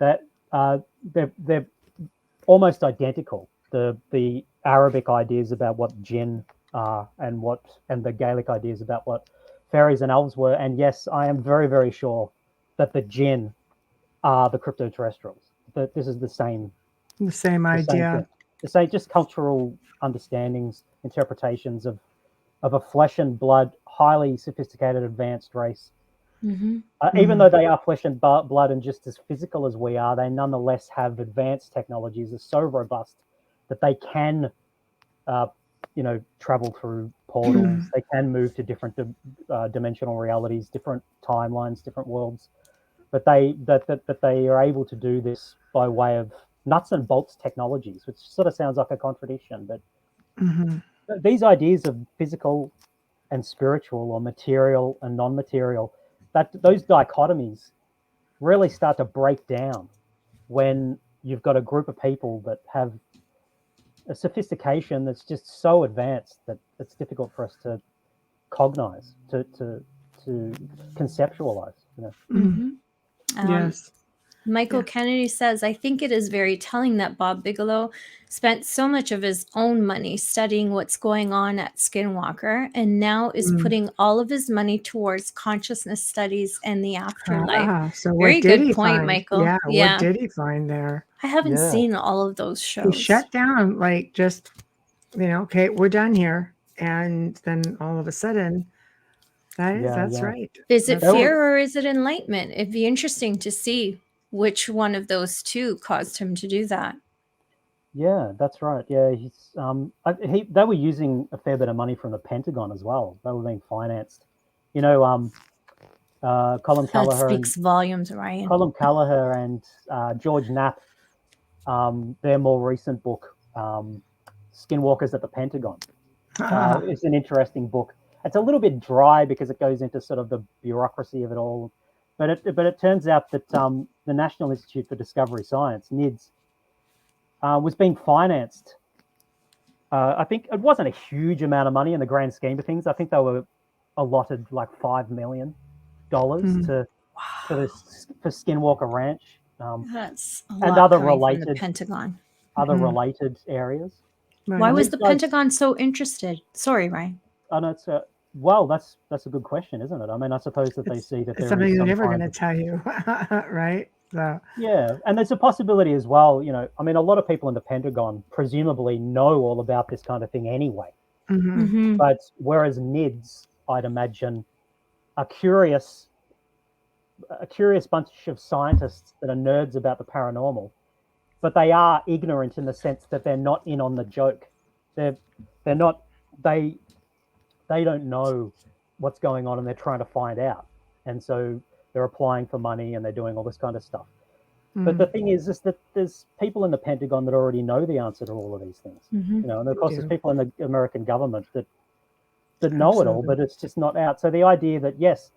They're almost identical. The Arabic ideas about what jinn are and the Gaelic ideas about what fairies and elves were. And yes, I am very, very sure that the jinn are the Crypto-Terrestrials. That this is the same idea. To say just cultural understandings, interpretations of a flesh and blood, highly sophisticated, advanced race. Even though they are flesh and blood and just as physical as we are, they nonetheless have advanced technologies that are so robust that they can, travel through portals. They can move to different dimensional realities, different timelines, different worlds. But they are able to do this by way of nuts and bolts technologies, which sort of sounds like a contradiction, but these ideas of physical and spiritual, or material and non-material, those dichotomies really start to break down when you've got a group of people that have a sophistication that's just so advanced that it's difficult for us to cognize, to conceptualize. Yes. Michael Kennedy says, I think it is very telling that Bob Bigelow spent so much of his own money studying what's going on at Skinwalker, and now is putting all of his money towards consciousness studies and the afterlife. So very good point, Michael. What did he find there? I haven't seen all of those shows. He shut down, okay, we're done here. And then all of a sudden, that's right. Is it fear or is it enlightenment? It'd be interesting to see which one of those two caused him to do that. Yeah, that's right. Yeah, he's they were using a fair bit of money from the Pentagon as well. They were being financed. Colin Kelleher. That speaks volumes, Ryan. Colin Kelleher and George Knapp, their more recent book, Skinwalkers at the Pentagon. It's an interesting book. It's a little bit dry because it goes into sort of the bureaucracy of it all. But it turns out that the National Institute for Discovery Science, NIDS, was being financed. I think it wasn't a huge amount of money in the grand scheme of things. I think they were allotted like $5 million for Skinwalker Ranch. That's a and lot other coming from related the Pentagon. Other related areas. Why was the Pentagon so interested? Sorry, Ryan. Oh no, Well, that's a good question, isn't it? I mean, I suppose that they see that It's there something is they're some never kind going to of, tell you, right? So, yeah, and there's a possibility as well. I mean, a lot of people in the Pentagon presumably know all about this kind of thing anyway. mhm. But whereas NIDS, I'd imagine, are curious, a curious bunch of scientists that are nerds about the paranormal, but they are ignorant in the sense that they're not in on the joke. They're not they they don't know what's going on and they're trying to find out, and so they're applying for money and they're doing all this kind of stuff. But the thing is that there's people in the Pentagon that already know the answer to all of these things. And of course there's people in the American government that know it all, but it's just not out. So the idea that yes,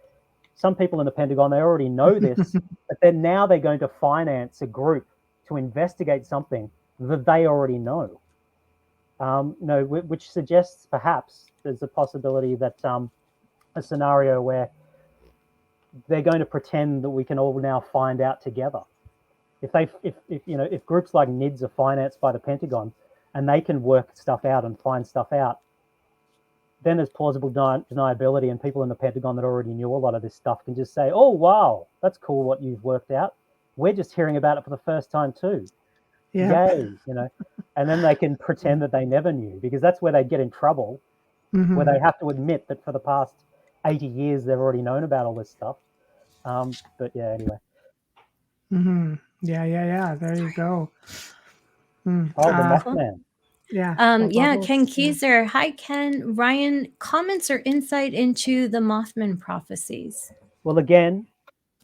some people in the Pentagon, they already know this, but then now they're going to finance a group to investigate something that they already know. Which suggests perhaps there's a possibility that a scenario where they're going to pretend that we can all now find out together. If groups like NIDS are financed by the Pentagon and they can work stuff out and find stuff out, then there's plausible deniability, and people in the Pentagon that already knew a lot of this stuff can just say, "Oh wow, that's cool what you've worked out. We're just hearing about it for the first time too. Yay!" And then they can pretend that they never knew, because that's where they get in trouble, where they have to admit that for the past 80 years they've already known about all this stuff. But yeah, anyway. Yeah. There you go. Oh, the Cool. Mothman. Yeah. Ken Keyser. Hi, Ken. Ryan, comments or insight into the Mothman prophecies? Well, again,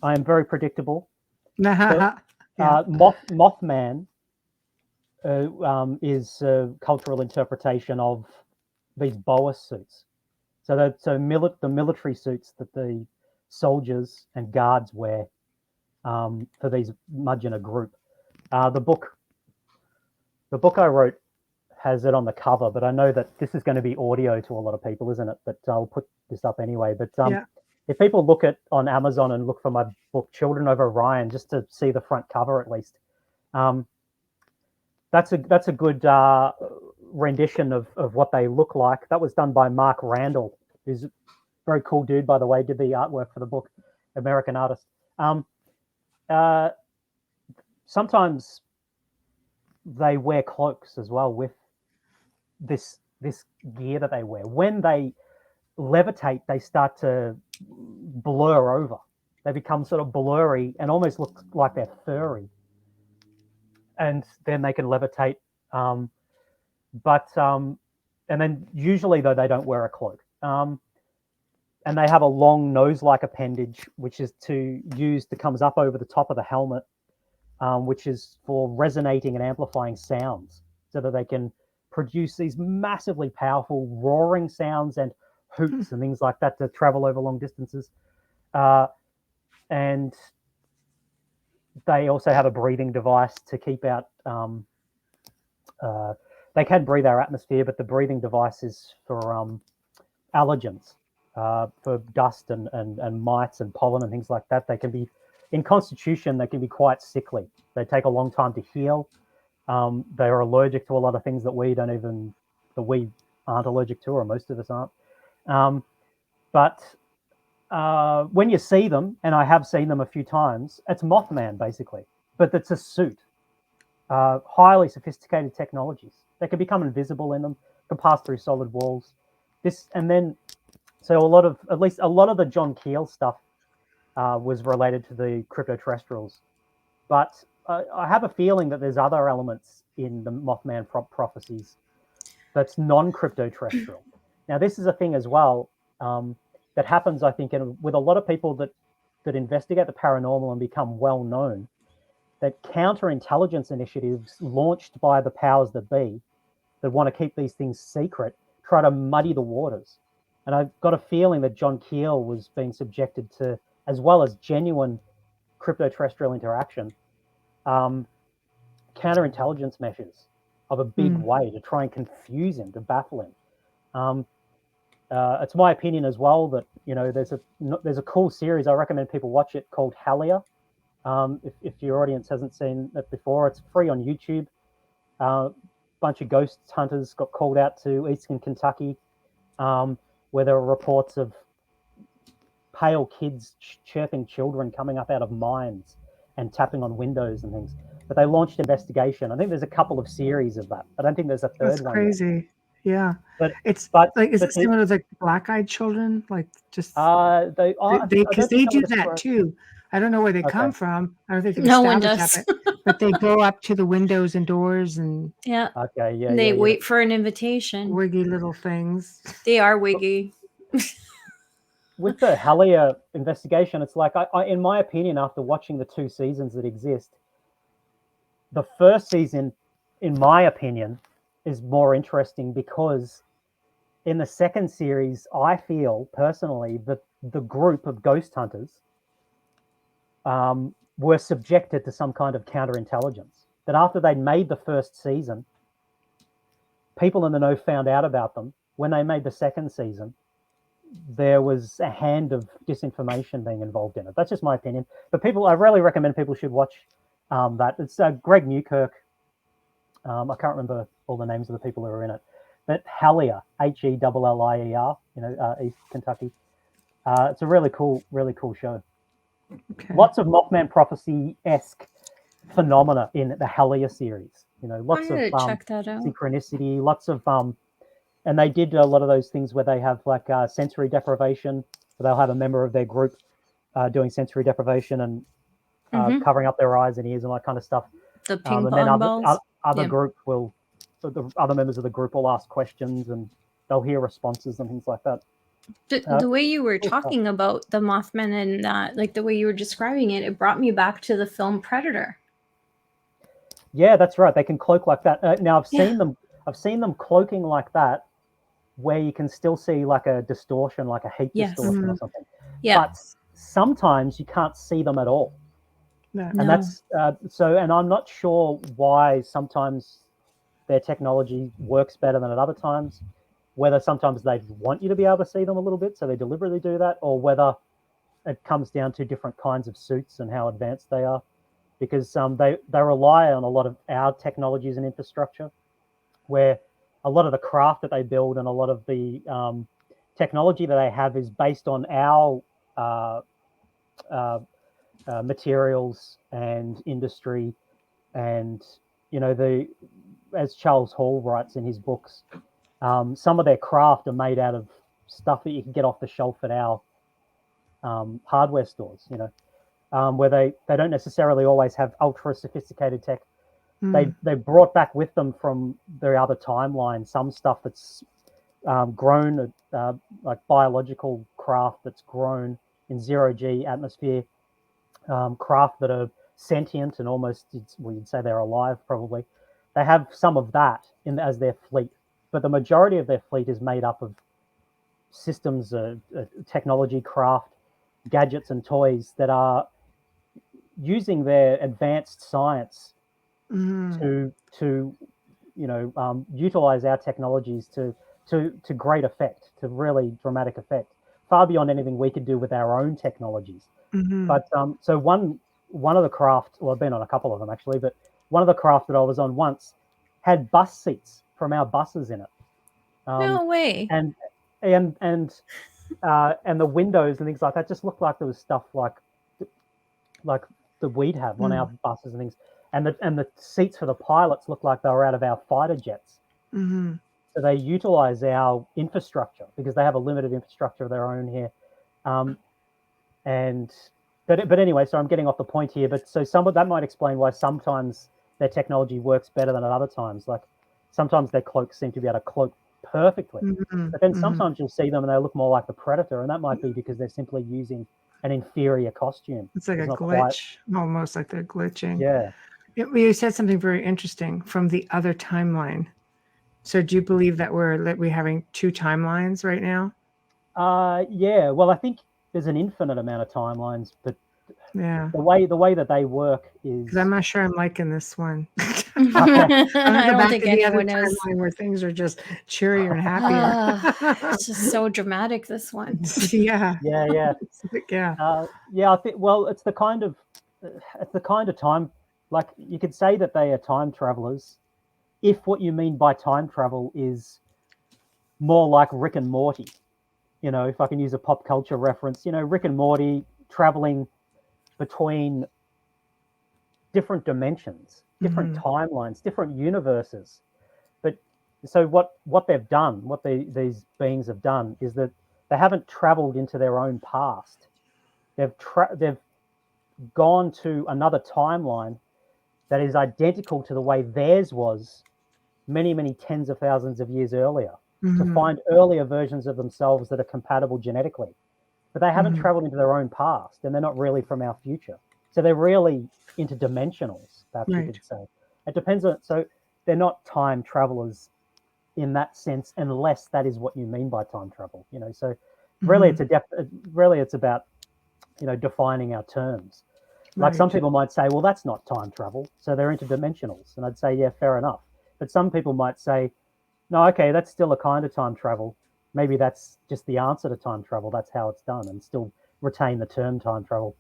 I am very predictable. Yeah. Mothman is a cultural interpretation of these boa suits. The military suits that the soldiers and guards wear for these Mudgeonah group. The book I wrote has it on the cover, but I know that this is going to be audio to a lot of people, isn't it? But I'll put this up anyway. But if people look on Amazon and look for my book, Children of Orion, just to see the front cover at least, that's a good rendition of what they look like. That was done by Mark Randall, who's a very cool dude, by the way, did the artwork for the book, American artist. Sometimes they wear cloaks as well with this gear that they wear. When they levitate, they start to blur over. They become sort of blurry and almost look like they're furry. And then they can levitate. And then usually, though, they don't wear a cloak. And they have a long nose-like appendage, which is that comes up over the top of the helmet, which is for resonating and amplifying sounds, so that they can produce these massively powerful roaring sounds and hoots and things like that to travel over long distances. And they also have a breathing device to keep out. They can breathe our atmosphere, but the breathing device is for allergens, for dust and mites and pollen and things like that. They can be, in constitution, they can be quite sickly. They take a long time to heal. They are allergic to a lot of things that we aren't allergic to, or most of us aren't. But when you see them, and I have seen them a few times, it's Mothman basically, but it's a suit. Highly sophisticated technologies. They can become invisible in them, can pass through solid walls. So a lot of the John Keel stuff was related to the Crypto-Terrestrials, but I have a feeling that there's other elements in the Mothman prophecies that's non-Crypto-Terrestrial. Now, this is a thing as well that happens, I think, with a lot of people that investigate the paranormal and become well known. That counterintelligence initiatives launched by the powers that be, that want to keep these things secret, try to muddy the waters. And I've got a feeling that John Keel was being subjected to, as well as genuine crypto-terrestrial interaction, counterintelligence measures of a big way to try and confuse him, to baffle him. It's my opinion as well that there's a cool series, I recommend people watch it, called Halia. If your audience hasn't seen it before, it's free on YouTube. Bunch of ghost hunters got called out to Eastern Kentucky, where there were reports of pale kids chirping children coming up out of mines and tapping on windows and things. But they launched investigation. I think there's a couple of series of that. I don't think there's a third That's one yet. crazy. Yeah. But It's but like, is but it similar to like black-eyed children? Like just they because they do that too. I don't know where they come Okay. from. I don't think they've No one established does. that, but they go up to the windows and doors and Yeah. Okay, yeah. And they yeah, yeah. wait for an invitation. wiggy little things. They are wiggy. With the Halia investigation, it's like, I, in my opinion, after watching the 2 seasons that exist, the first season, in my opinion, is more interesting because in the second series, I feel personally that the group of ghost hunters were subjected to some kind of counterintelligence. That after they'd made the first season, people in the know found out about them. When they made the second season, there was a hand of disinformation being involved in it. That's just my opinion. But I really recommend people should watch that. It's Greg Newkirk. I can't remember all the names of the people who are in it. But Halia, Hellier, East Kentucky. It's a really cool show. Okay. Lots of Mothman Prophecy-esque phenomena in the Halia series. Lots I'm of gonna check that out. synchronicity, lots of and they did a lot of those things where they have like sensory deprivation. So they'll have a member of their group doing sensory deprivation and covering up their eyes and ears and that kind of stuff. The ping and then pong balls. other group will, the other members of the group will ask questions and they'll hear responses and things like that. The way you were talking about the Mothman and like the way you were describing it, it brought me back to the film Predator. Yeah, that's right. They can cloak like that. Now I've seen them cloaking like that, where you can still see like a distortion, like a heat distortion or something. Yeah. But sometimes you can't see them at all. No. And that's and I'm not sure why sometimes their technology works better than at other times, whether sometimes they want you to be able to see them a little bit, so they deliberately do that, or whether it comes down to different kinds of suits and how advanced they are, because they rely on a lot of our technologies and infrastructure, where a lot of the craft that they build and a lot of the technology that they have is based on our materials and industry, and as Charles Hall writes in his books, some of their craft are made out of stuff that you can get off the shelf at our hardware stores, where they don't necessarily always have ultra sophisticated tech. They brought back with them from their other timeline some stuff that's grown, like biological craft that's grown in 0G atmosphere, craft that are sentient and almost, you'd say they're alive probably. They have some of that as their fleet, but the majority of their fleet is made up of systems, technology, craft, gadgets and toys that are using their advanced science to utilize our technologies to great effect, to really dramatic effect, far beyond anything we could do with our own technologies. But so one of the craft, well, I've been on a couple of them actually, but one of the craft that I was on once had bus seats from our buses in it. No way. And the windows and things like that just looked like there was stuff like that we'd have on our buses and things. And the seats for the pilots looked like they were out of our fighter jets. So they utilize our infrastructure because they have a limited infrastructure of their own here. But anyway, so I'm getting off the point here. But so some of that might explain why sometimes their technology works better than at other times. Like sometimes their cloaks seem to be able to cloak perfectly, but then sometimes you'll see them and they look more like the Predator, and that might be because they're simply using an inferior costume. It's like a glitch, almost like they're glitching. Yeah. You said something very interesting from the other timeline. So do you believe that we're having 2 timelines right now? Yeah. Well, I think there's an infinite amount of timelines, but yeah, the way that they work is. Because I'm not sure I'm liking this one. I don't think anyone the other is. timeline where things are just cheerier and happier. It's just so dramatic, this one. Yeah. Yeah. I think. Well, it's the kind of time. Like you could say that they are time travelers, if what you mean by time travel is more like Rick and Morty, you know, if I can use a pop culture reference, you know, Rick and Morty traveling between different dimensions, different timelines, different universes. But so what they've done, these beings have done, is that they haven't traveled into their own past. They've gone to another timeline that is identical to the way theirs was many, many tens of thousands of years earlier, to find earlier versions of themselves that are compatible genetically. But they haven't traveled into their own past, and they're not really from our future. So they're really interdimensionals, perhaps you could say. It depends on, so they're not time travelers in that sense, unless that is what you mean by time travel, you know. So really it's about, you know, defining our terms. Like some people might say, well, that's not time travel, so they're interdimensionals. And I'd say, yeah, fair enough. But some people might say, no, okay, that's still a kind of time travel. Maybe that's just the answer to time travel. That's how it's done, and still retain the term time travel.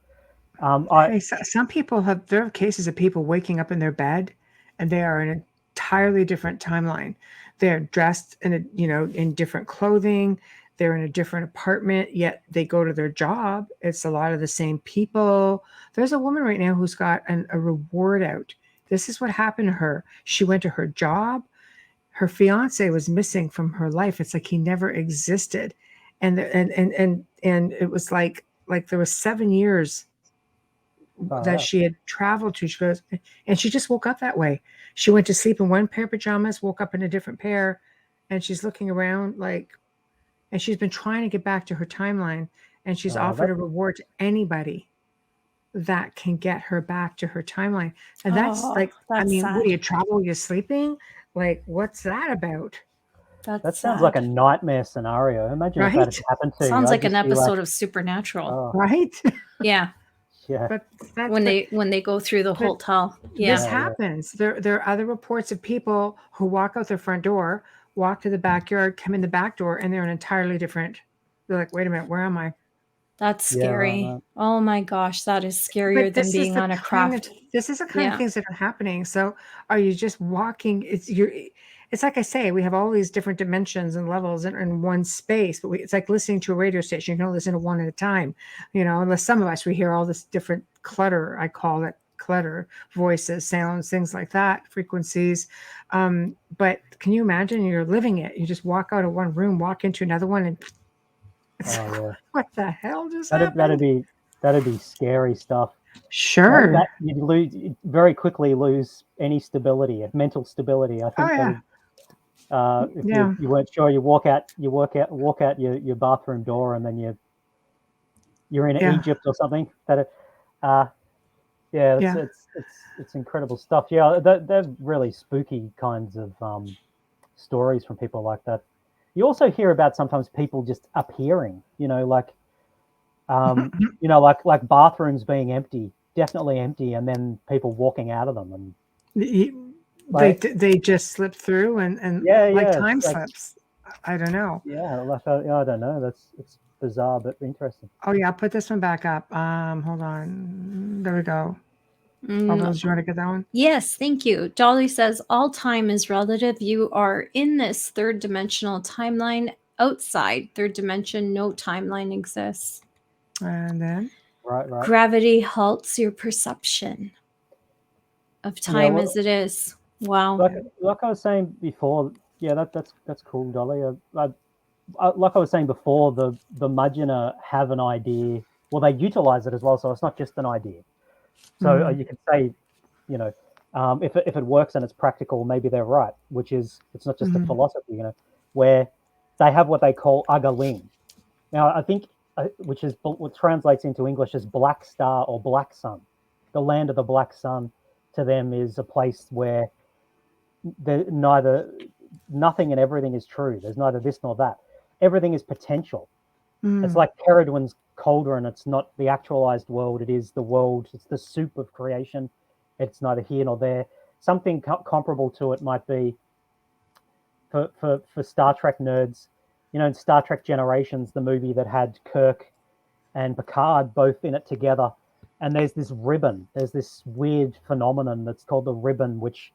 Some people there are cases of people waking up in their bed and they are in an entirely different timeline. They're dressed in different clothing. They're in a different apartment, yet they go to their job. It's a lot of the same people. There's a woman right now who's got a reward out. This is what happened to her. She went to her job. Her fiance was missing from her life. It's like he never existed. And it was like there was 7 years that she had traveled to. She goes, and she just woke up that way. She went to sleep in one pair of pajamas, woke up in a different pair, and she's looking around and she's been trying to get back to her timeline, and she's offered a reward to anybody that can get her back to her timeline. And that's sad. What do you travel? You're sleeping? Like, what's that about? That sounds like a nightmare scenario. Imagine if that had happened to you. Sounds like an episode of Supernatural. Right? Yeah. Yeah. But when they go through the hotel. Yeah. This happens. There are other reports of people who walk out their front door, walk to the backyard, come in the back door, and they're an entirely different. They're like, wait a minute, where am I? That's scary. Yeah, oh my gosh, that is scarier than being on a craft. This is the kind of things that are happening. So are you just walking? It's like I say, we have all these different dimensions and levels in one space, but it's like listening to a radio station. You can only listen to one at a time, you know, unless some of us, we hear all this different clutter. I call it clutter, voices, sounds, things like that, frequencies. But can you imagine you're living it? You just walk out of one room, walk into another one, and what the hell just happened? That'd be scary stuff. Sure. You'd very quickly lose any stability, mental stability. I think if you weren't sure, you walk out your bathroom door, and then you're in Egypt or something. It's incredible stuff. Yeah, they're really spooky kinds of stories from people like that. You also hear about sometimes people just appearing, you know, like bathrooms being empty, definitely empty, and then people walking out of them, and they just slip through and time slips. I don't know. Yeah, I don't know. It's bizarre but interesting. Oh yeah, I'll put this one back up. Hold on. There we go. Although, do you want to get that one? Yes, thank you. Dolly says, all time is relative. You are in this third dimensional timeline. Outside third dimension, no timeline exists. And then? Right. Gravity halts your perception of time as it is. Wow. Like I was saying before, that's cool, Dolly. Like I was saying before, the Mudgeonah have an idea. Well, they utilize it as well, so it's not just an idea. So you could say, you know, if it works and it's practical, maybe they're right. Which is, it's not just a philosophy, you know, where they have what they call Agaling. Now, I think, which is what translates into English as black star or black sun. The land of the black sun to them is a place where nothing and everything is true. There's neither this nor that. Everything is potential. It's like Peridwen's cauldron. It's not the actualized world. It is the world. It's the soup of creation. It's neither here nor there. Something comparable to it might be for Star Trek nerds. You know, in Star Trek Generations, the movie that had Kirk and Picard both in it together, and there's this ribbon. There's this weird phenomenon that's called the ribbon, which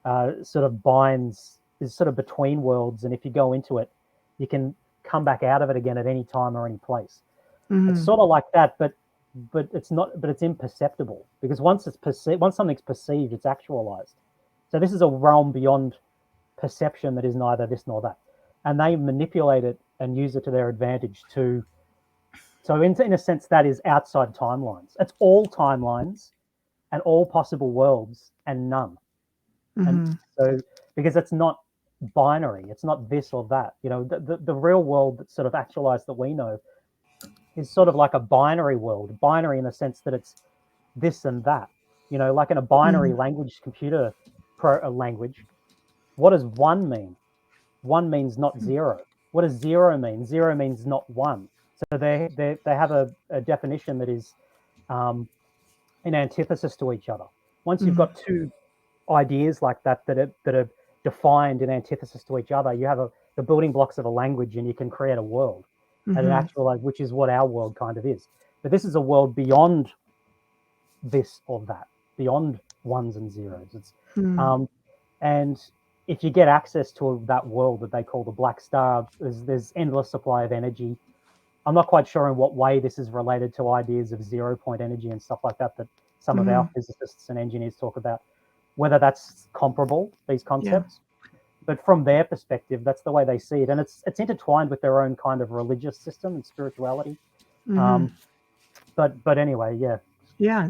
sort of binds, is sort of between worlds. And if you go into it, you can come back out of it again at any time or any place. Mhm. It's sort of like that, but it's not. But it's imperceptible because once something's perceived, it's actualized. So this is a realm beyond perception that is neither this nor that, and they manipulate it and use it to their advantage to. So in a sense, that is outside timelines. It's all timelines and all possible worlds and none. And Mhm. so because it's not binary, it's not this or that. You know, the real world that's sort of actualized that we know is sort of like a binary world, binary in the sense that it's this and that. You know, like in a binary language, computer language, what does one mean? One means not zero. What does zero mean? Zero means not one. So they have a definition that is in antithesis to each other. Once you've got two ideas like that are defined in antithesis to each other, you have the building blocks of a language, and you can create a world, and an actual, which is what our world kind of is. But this is a world beyond this or that, beyond ones and zeros. It's and if you get access to that world that they call the black star, there's endless supply of energy. I'm not quite sure in what way this is related to ideas of 0 point energy and stuff like that some of our physicists and engineers talk about, whether that's comparable, these concepts. But from their perspective, that's the way they see it. And it's intertwined with their own kind of religious system and spirituality. But anyway, yeah. Yeah.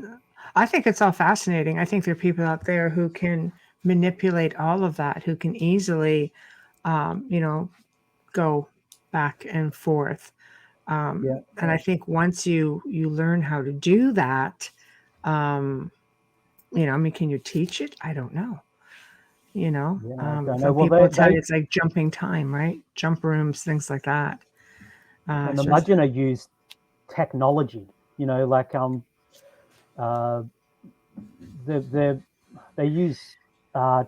I think it's all fascinating. I think there are people out there who can manipulate all of that, who can easily, go back and forth. And I think once you learn how to do that, I mean, can you teach it? I don't know. Some people tell you it's like jumping time, right? Jump rooms, things like that. And the Majina use technology, like they use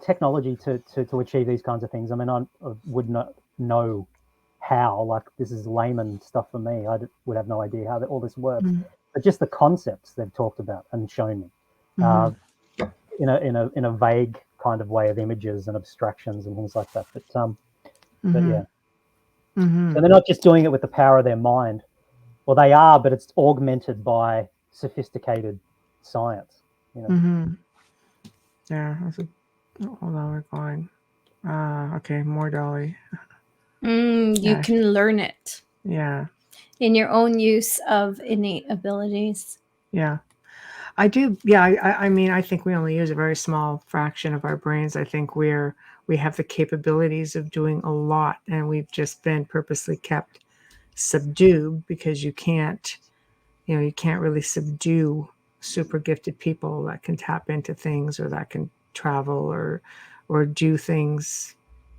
technology to achieve these kinds of things. I mean, I would not know how, like, this is layman stuff for me. I would have no idea how all this works, but just the concepts they've talked about and shown me in a vague kind of way of images and abstractions and things like that. But yeah. So they're not just doing it with the power of their mind. Well, they are, but it's augmented by sophisticated science. Yeah. Hold on, we're going. Okay, more Dolly. You can learn it. Yeah. In your own use of innate abilities. Yeah. I do. Yeah. I mean, I think we only use a very small fraction of our brains. I think we have the capabilities of doing a lot, and we've just been purposely kept subdued because you can't really subdue super gifted people that can tap into things or that can travel or do things,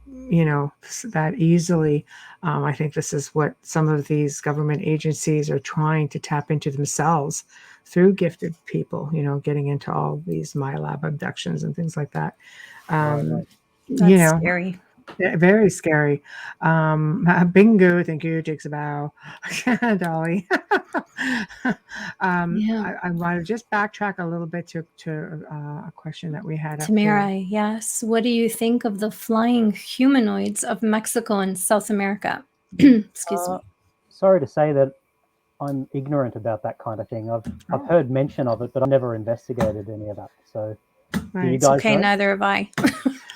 that easily. I think this is what some of these government agencies are trying to tap into themselves through gifted people, getting into all these MyLab abductions and things like that. That's scary. Very scary. Bingo, thank you, Jake's bow. Dolly. I want to just backtrack a little bit to a question that we had. Tamara, yes. What do you think of the flying humanoids of Mexico and South America? Excuse me. Sorry to say that I'm ignorant about that kind of thing. I've heard mention of it, but I've never investigated any of that. So, do you guys know? Neither have I.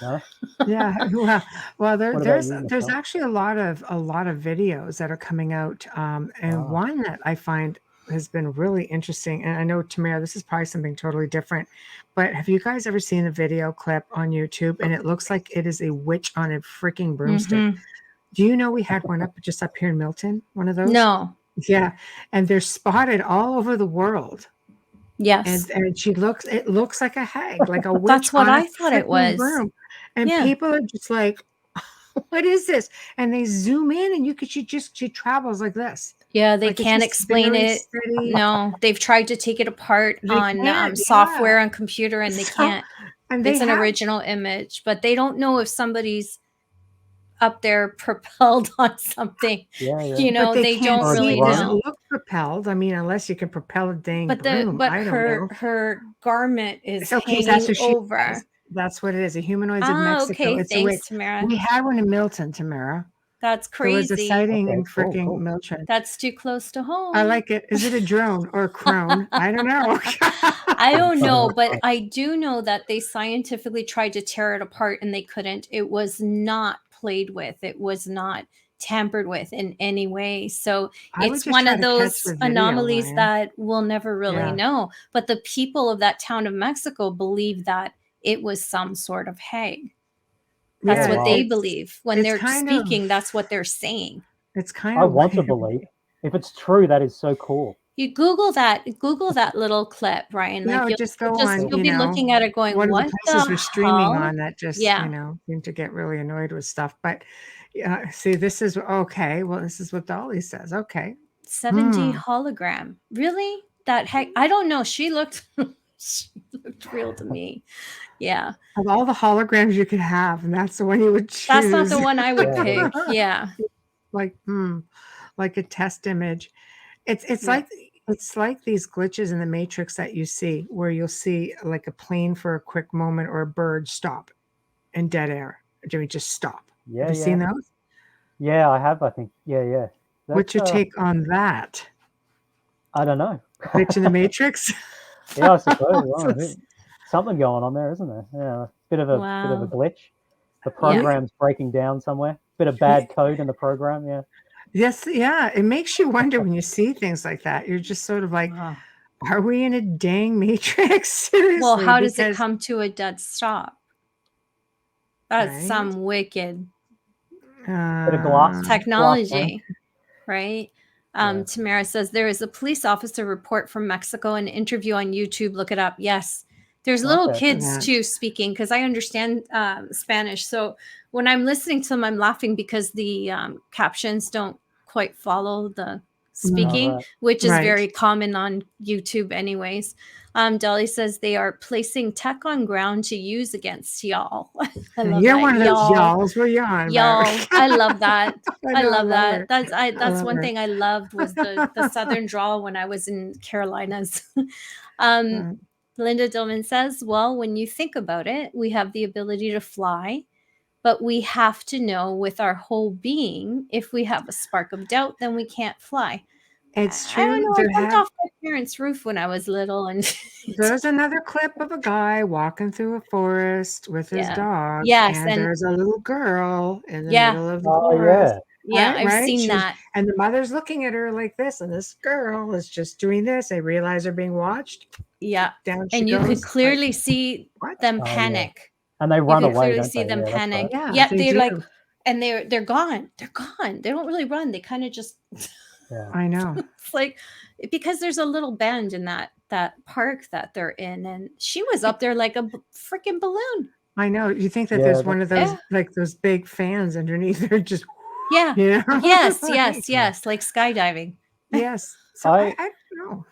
No? Yeah, well, there's actually a lot of videos that are coming out, and one that I find has been really interesting. And I know, Tamara, this is probably something totally different, but have you guys ever seen a video clip on YouTube? And it looks like it is a witch on a freaking broomstick. Do you know we had one just up here in Milton? One of those? No. Yeah, and they're spotted all over the world. Yes, and it looks like a hag, like a witch. That's what I thought it was. Room. And people are just like, what is this? And they zoom in, and she travels like this. Yeah, they can't explain it. Steady. No, they've tried to take it apart on software and computer, and they can't. And it's an original image, but they don't know if somebody's up there propelled on something. Yeah. They don't really know. Look propelled. I mean, unless you can propel a dang broom. But her garment is hanging over. That's what it is. A humanoids of Mexico. Okay, thanks, Tamara. We had one in Milton, Tamara. That's There was a crazy. sighting in Okay, cool, freaking cool. Mildred. That's too close to home. I like it. Is it a drone or a crone? I don't know. I don't know, but I do know that they scientifically tried to tear it apart and they couldn't. It was not played with. It was not tampered with in any way. So I would it's just one try of to catch those the video, anomalies Ryan. that we'll never really Yeah. know. But the people of that town of Mexico believe that it was some sort of hag. That's Yeah, what they it's- believe. When it's they're kind speaking, of- that's what they're saying. It's kind I of want to weird. believe. If it's true, that is so cool. You Google that little clip, Ryan. No, Like just go on, you'll you be know, looking at it going, one of what the places the we're streaming hell? on that just, Yeah. you know, seem to get really annoyed with stuff. But see, this is okay. Well, this is what Dolly says. Okay. 7D hologram. Really? That heck? I don't know. She looked real to me. Yeah. Of all the holograms you could have, and that's the one you would choose. That's not the one I would Yeah. pick. Yeah. Like, like a test image. It's Yeah. like these glitches in the Matrix that you see, where you'll see like a plane for a quick moment or a bird stop in dead air. Jimmy, just stop. Yeah, Have you yeah. seen those? Yeah, I have, I think. Yeah. What's your That's, take on that? I don't know. Glitch in the Matrix? Yeah, I suppose. Well, I think something going on there, isn't there? Yeah, bit of a Wow. glitch. The program's breaking down somewhere. Bit of bad code in the program. Yeah. Yes, yeah. It makes you wonder when you see things like that. You're just sort of like, Wow. are we in a dang Matrix? Seriously. Well, how does it Because- come to a dead stop? That's Right. some wicked Bit of glass. technology, right? Yeah. Tamara says there is a police officer report from Mexico, an interview on YouTube. Look it up. Yes. There's little Okay. kids Yeah. too speaking because I understand Spanish. So when I'm listening to them, I'm laughing because the captions don't quite follow the speaking, right. which is Right. very common on YouTube anyways. Dolly says they are placing tech on ground to use against y'all. I love You're that. one of those Y'all. y'alls. We're y'all. Y'all. I love that. I know, love that. her. That's love one her. thing I loved was the southern drawl when I was in Carolinas. Right. Linda Dillman says, well, when you think about it, we have the ability to fly, but we have to know with our whole being, if we have a spark of doubt, then we can't fly. It's I true. don't know. I There jumped have- off my parents' roof when I was little, and There's another clip of a guy walking through a forest with his Yeah. dog. Yes, and and- there's a little girl in the Yeah. middle of the Oh, forest. yeah. yeah, I've right? seen She's- that. And the mother's looking at her like this, and this girl is just doing this. They realize they're being watched. Yeah, Down she and you goes. could clearly see What? them Oh, yeah. panic. And they You run can away, clearly don't see they? them Yeah, that's panic. right. Yeah, They're do. like, and they're gone. They're gone. They don't really run. They kind of just. Yeah. I know. It's like because there's a little bend in that park that they're in, and she was up there like a freaking balloon. I know. You think that Yeah, there's one of those Yeah. like those big fans underneath her, just Yeah. you know? Yes. Like, Yes. Yes. Like skydiving. yes. So I don't know.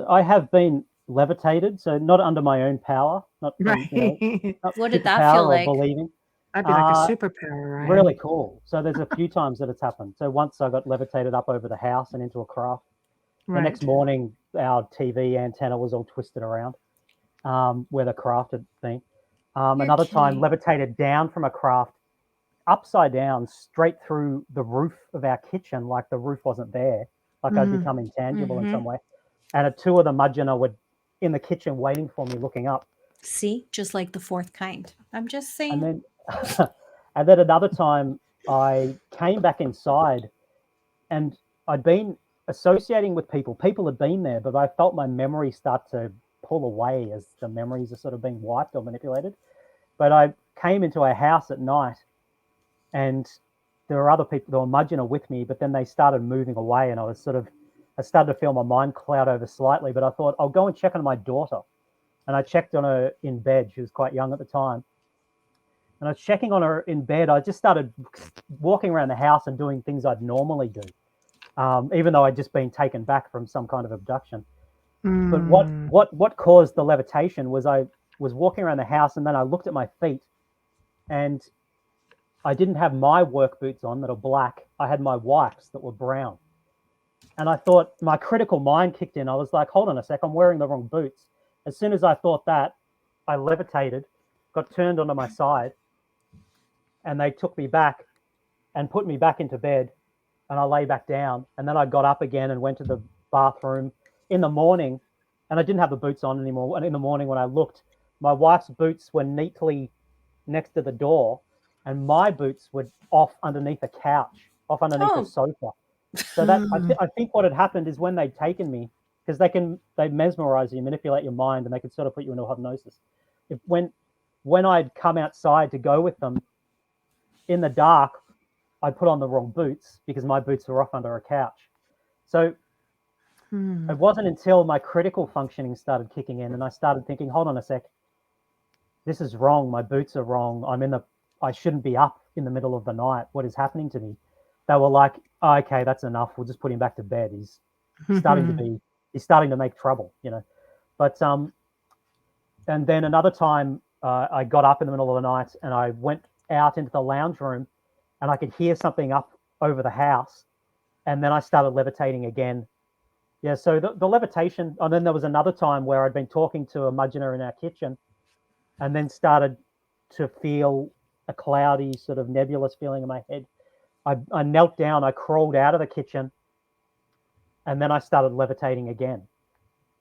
I have been levitated, so not under my own power, not from, Right. not What did that superpower feel or like? believing. That'd be like a Uh, superpower, right? Really cool. So there's a few times that it's happened. So once I got levitated up over the house and into a craft. The next morning, our TV antenna was all twisted around where the craft had been. Another time, kidding. levitated down from a craft, upside down, straight through the roof of our kitchen, like the roof wasn't there, like I'd Mhm. become intangible in Mhm. some way. And two of the mudgeoners were in the kitchen waiting for me, looking up. See, just like the fourth kind. I'm just saying. And then, and then another time, I came back inside, and I'd been associating with people. People had been there, but I felt my memory start to pull away as the memories are sort of being wiped or manipulated. But I came into a house at night, and there were other people, there were Mudgeoners with me, but then they started moving away, and I started to feel my mind cloud over slightly. But I thought, I'll go and check on my daughter. And I checked on her in bed. She was quite young at the time. And I was checking on her in bed. I just started walking around the house and doing things I'd normally do, even though I'd just been taken back from some kind of abduction. But what caused the levitation was I was walking around the house, and then I looked at my feet, and I didn't have my work boots on that are black. I had my wife's that were brown. And I thought, my critical mind kicked in. I was like, hold on a sec, I'm wearing the wrong boots. As soon as I thought that, I levitated, got turned onto my side, and they took me back. and put me back into bed, and I lay back down, and then I got up again and went to the bathroom in the morning, and I didn't have the boots on anymore. And in the morning when I looked, my wife's boots were neatly next to the door, and my boots were off underneath a couch, off underneath a sofa. So that I think what had happened is when they'd taken me, because they mesmerize you, manipulate your mind, and they could sort of put you into hypnosis. When I'd come outside to go with them in the dark, I put on the wrong boots because my boots were off under a couch. So it wasn't until my critical functioning started kicking in and I started thinking, hold on a sec, this is wrong. My boots are wrong. I shouldn't be up in the middle of the night. What is happening to me? They were like, oh, okay, that's enough. We'll just put him back to bed. He's starting to make trouble, you know. But and then another time I got up in the middle of the night and I went out into the lounge room and I could hear something up over the house. And then I started levitating again. Yeah, so the levitation, and then there was another time where I'd been talking to a mudgeonner in our kitchen and then started to feel a cloudy, sort of nebulous feeling in my head. I knelt down, I crawled out of the kitchen, and then I started levitating again.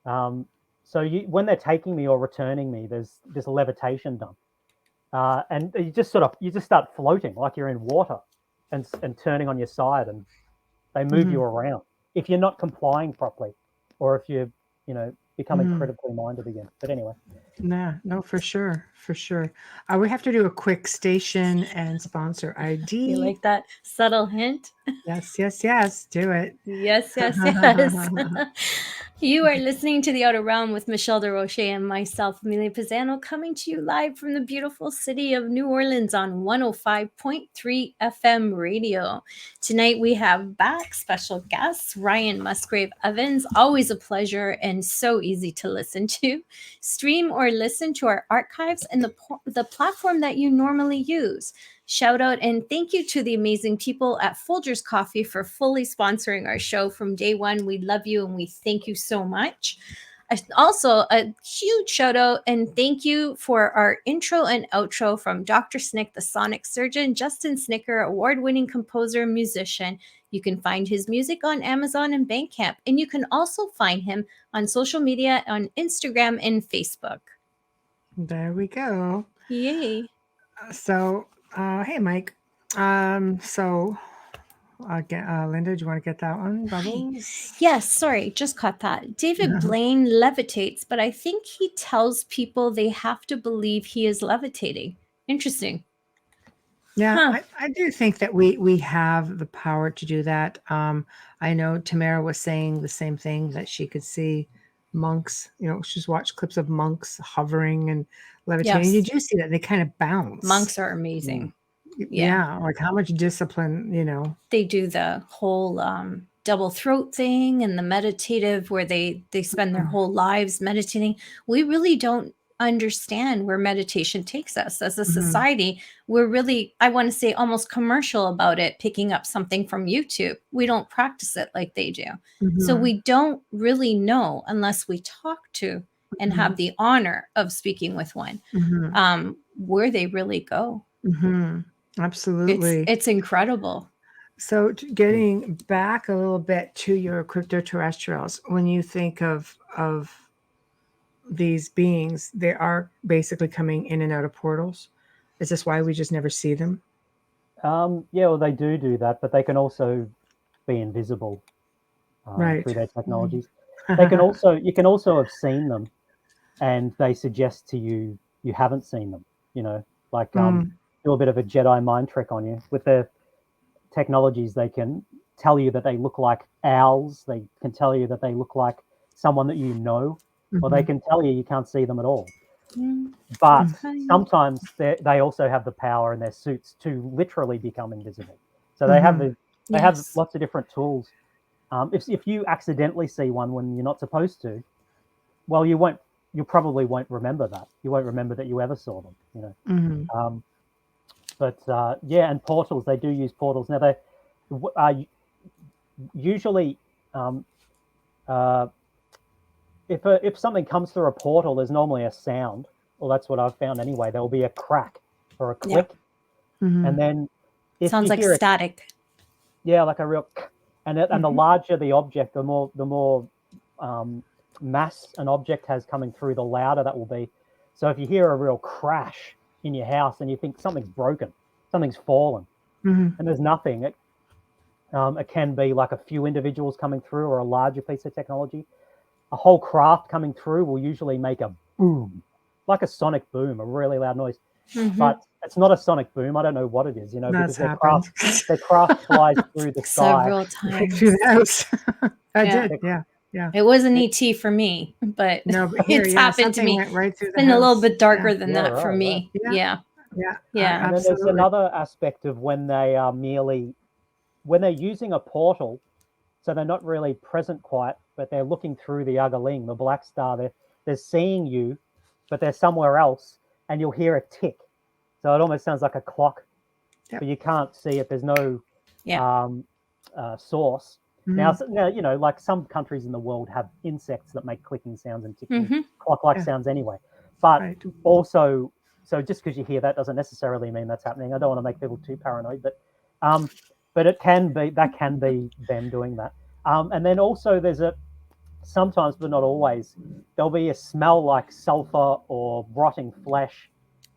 So when they're taking me or returning me, there's this levitation done. And you just start floating like you're in water and turning on your side, and they move you around if you're not complying properly, or if you're, becoming critically minded again. But anyway. No, for sure. We have to do a quick station and sponsor ID. You like that subtle hint? Yes. Do it. Yes. You are listening to The Outer Realm with Michelle Desrochers and myself, Amelia Pisano, coming to you live from the beautiful city of New Orleans on 105.3 FM radio. Tonight we have back special guests, Ryan Musgrave Evans, always a pleasure and so easy to listen to. Stream or listen to our archives and the platform that you normally use. Shout out and thank you to the amazing people at Folgers Coffee for fully sponsoring our show from day one. We love you and we thank you so much. Also, a huge shout out and thank you for our intro and outro from Dr. Snick, the sonic surgeon, Justin Snicker, award-winning composer and musician. You can find his music on Amazon and Bandcamp, and you can also find him on social media on Instagram and Facebook. There we go. Yay. So, hey, Mike. So, Linda, do you want to get that one? Bubbles? Yes, sorry, just caught that. David Blaine levitates, but I think he tells people they have to believe he is levitating. Interesting. Yeah, I do think that we have the power to do that. I know Tamara was saying the same thing, that she could see monks, she's watched clips of monks hovering and levitating. Yes. You do see that they kind of bounce. Monks are amazing. Yeah, like how much discipline, They do the whole double throat thing and the meditative where they spend their whole lives meditating. We really don't understand where meditation takes us as a society. We're really, I want to say, almost commercial about it, picking up something from YouTube. We don't practice it like they do. So we don't really know unless we talk to and have the honor of speaking with one, where they really go. Absolutely. It's incredible. So getting back a little bit to your Crypto-Terrestrials, when you think of these beings, they are basically coming in and out of portals. Is this why we just never see them? Yeah, well, they do that, but they can also be invisible through their technologies. They can also, you can also have seen them, and they suggest to you you haven't seen them. Like do a bit of a Jedi mind trick on you with their technologies. They can tell you that they look like owls. They can tell you that they look like someone that you know, or they can tell you can't see them at all. But sometimes they also have the power in their suits to literally become invisible. So they have have lots of different tools. If you accidentally see one when you're not supposed to, well, you probably won't remember that. You won't remember that you ever saw them. But and portals, they do use portals. Now they usually if something comes through a portal, there's normally a sound. Well, that's what I've found anyway. There will be a crack or a click, and then if Sounds you like hear it, static. yeah, like a real, and the larger the object, the more mass an object has coming through, the louder that will be. So if you hear a real crash in your house and you think something's broken, something's fallen, and there's nothing, it can be like a few individuals coming through or a larger piece of technology. A whole craft coming through will usually make a boom, like a sonic boom, a really loud noise. But it's not a sonic boom. I don't know what it is, because That's happened. their craft flies through the sky. Several Right times. through the house. I Yeah. did. Yeah. It wasn't ET for me, but No, but here, it's yeah, happened to something me. went right through It's the been a little house. bit darker than Yeah, that for right, me. right. Yeah. Yeah. And then there's Absolutely. another aspect of when they are when they're using a portal, so they're not really present quite, but they're looking through the Uggerling, the black star. They're seeing you, but they're somewhere else, and you'll hear a tick. So it almost sounds like a clock, Yep. but you can't see it. There's no source. Mhm. Now, like some countries in the world have insects that make clicking sounds and ticking Mhm. clock-like Yeah. sounds anyway. But Right. also, so just because you hear that doesn't necessarily mean that's happening. I don't want to make people too paranoid, but it can be them doing that. And then also there's sometimes, but not always, there'll be a smell like sulfur or rotting flesh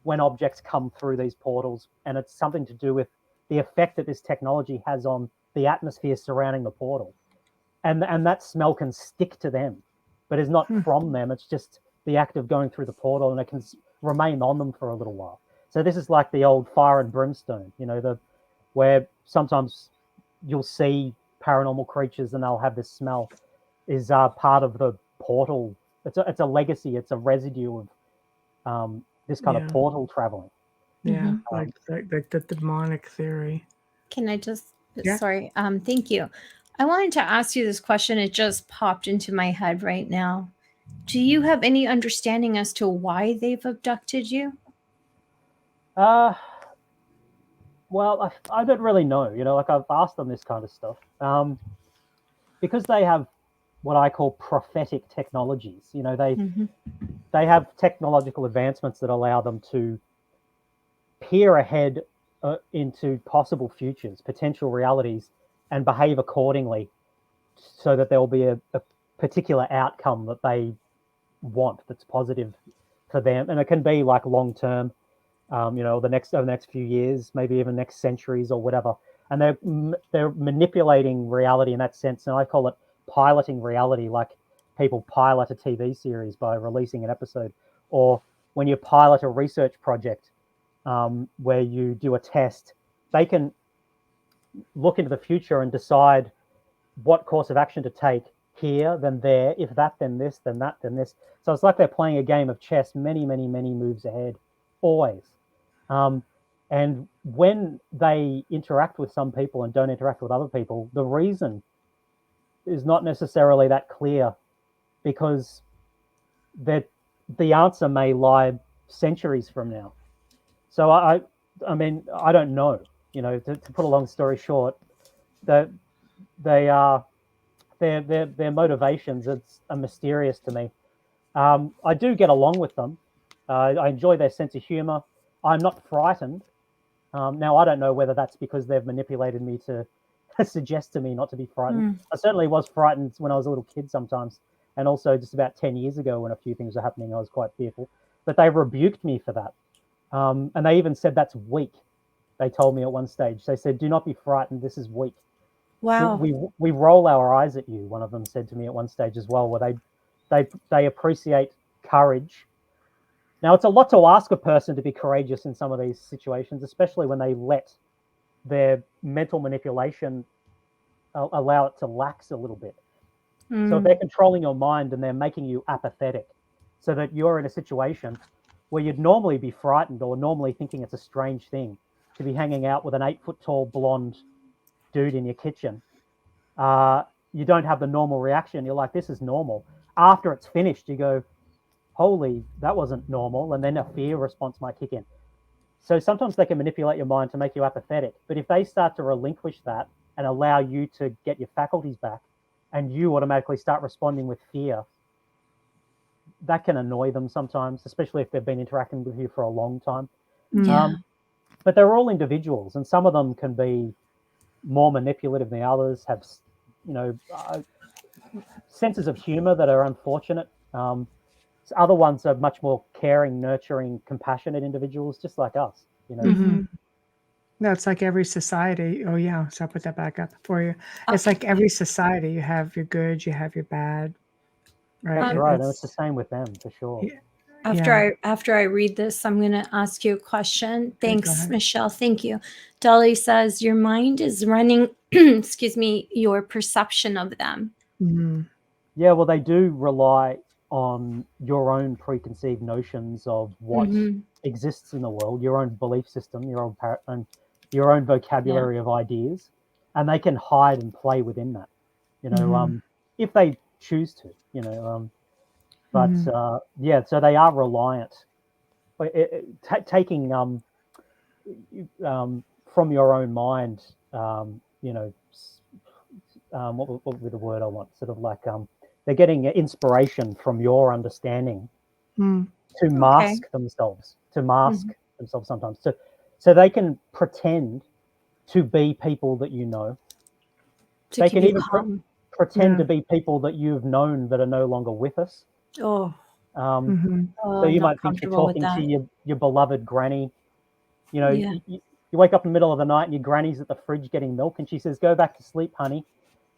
when objects come through these portals, and it's something to do with the effect that this technology has on the atmosphere surrounding the portal, and that smell can stick to them, but is not from them. It's just the act of going through the portal, and it can remain on them for a little while. So this is like the old fire and brimstone, where sometimes you'll see paranormal creatures and they'll have this smell, is part of the portal. It's a legacy. It's a residue of this kind of portal traveling. Yeah. Mhm. Like the demonic theory. Can I just Yeah. sorry. Thank you. I wanted to ask you this question. It just popped into my head right now. Do you have any understanding as to why they've abducted you? Well, I don't really know. Like I've asked them this kind of stuff because they have what I call prophetic technologies. They have technological advancements that allow them to peer ahead into possible futures, potential realities, and behave accordingly, so that there will be a particular outcome that they want that's positive for them, and it can be like long term, the next few years, maybe even next centuries or whatever. And they're manipulating reality in that sense, and I call it piloting reality, like people pilot a TV series by releasing an episode, or when you pilot a research project, where you do a test, they can look into the future and decide what course of action to take here, then there, if that, then this, then that, then this. So it's like they're playing a game of chess, many, many, many moves ahead, always. And when they interact with some people and don't interact with other people, the reason is not necessarily that clear, because the answer may lie centuries from now. So I mean, I don't know. To put a long story short, that they are their motivations are mysterious to me. I do get along with them. I enjoy their sense of humor. I'm not frightened. Now, I don't know whether that's because they've manipulated me to suggest to me not to be frightened. I certainly was frightened when I was a little kid sometimes, and also just about 10 years ago when a few things were happening, I was quite fearful. But they rebuked me for that. And they even said that's weak. They told me at one stage, they said, "Do not be frightened. This is weak." Wow. We roll our eyes at you. One of them said to me at one stage as well, where they appreciate courage. Now, it's a lot to ask a person to be courageous in some of these situations, especially when they let their mental manipulation allow it to lax a little bit. So if they're controlling your mind and they're making you apathetic, so that you're in a situation where you'd normally be frightened or normally thinking it's a strange thing to be hanging out with an 8-foot tall blonde dude in your kitchen, you don't have the normal reaction. You're like, this is normal. After it's finished, you go, holy, that wasn't normal. And then a fear response might kick in. So sometimes they can manipulate your mind to make you apathetic. But if they start to relinquish that and allow you to get your faculties back, and you automatically start responding with fear, that can annoy them sometimes, especially if they've been interacting with you for a long time. Yeah. but they're all individuals, and some of them can be more manipulative than others, have, you know, senses of humor that are unfortunate. Other ones are much more caring, nurturing, compassionate individuals, just like us, you know. Mm-hmm. No, it's like every society. Oh yeah, so I'll put that back up for you. It's like every society. You have your good, you have your bad, right? That's right, and it's the same with them for sure. Yeah. After I read this, I'm going to ask you a question. Thanks, ahead. Michelle. Thank you. Dolly says your mind is running, excuse me, your perception of them. Mhm. Yeah, well, they do rely on your own preconceived notions of what exists in the world, your own belief system, your own vocabulary of ideas, and they can hide and play within that, you know, if they choose to, you know. But yeah, so they are reliant, taking from your own mind, you know, what would be the word I want? Sort of like they're getting inspiration from your understanding to mask themselves, sometimes. So they can pretend to be people that you know. They can even pretend to be people that you've known that are no longer with us. Oh. So you might think you're talking to your beloved granny. You know, you wake up in the middle of the night and your granny's at the fridge getting milk, and she says, "Go back to sleep, honey."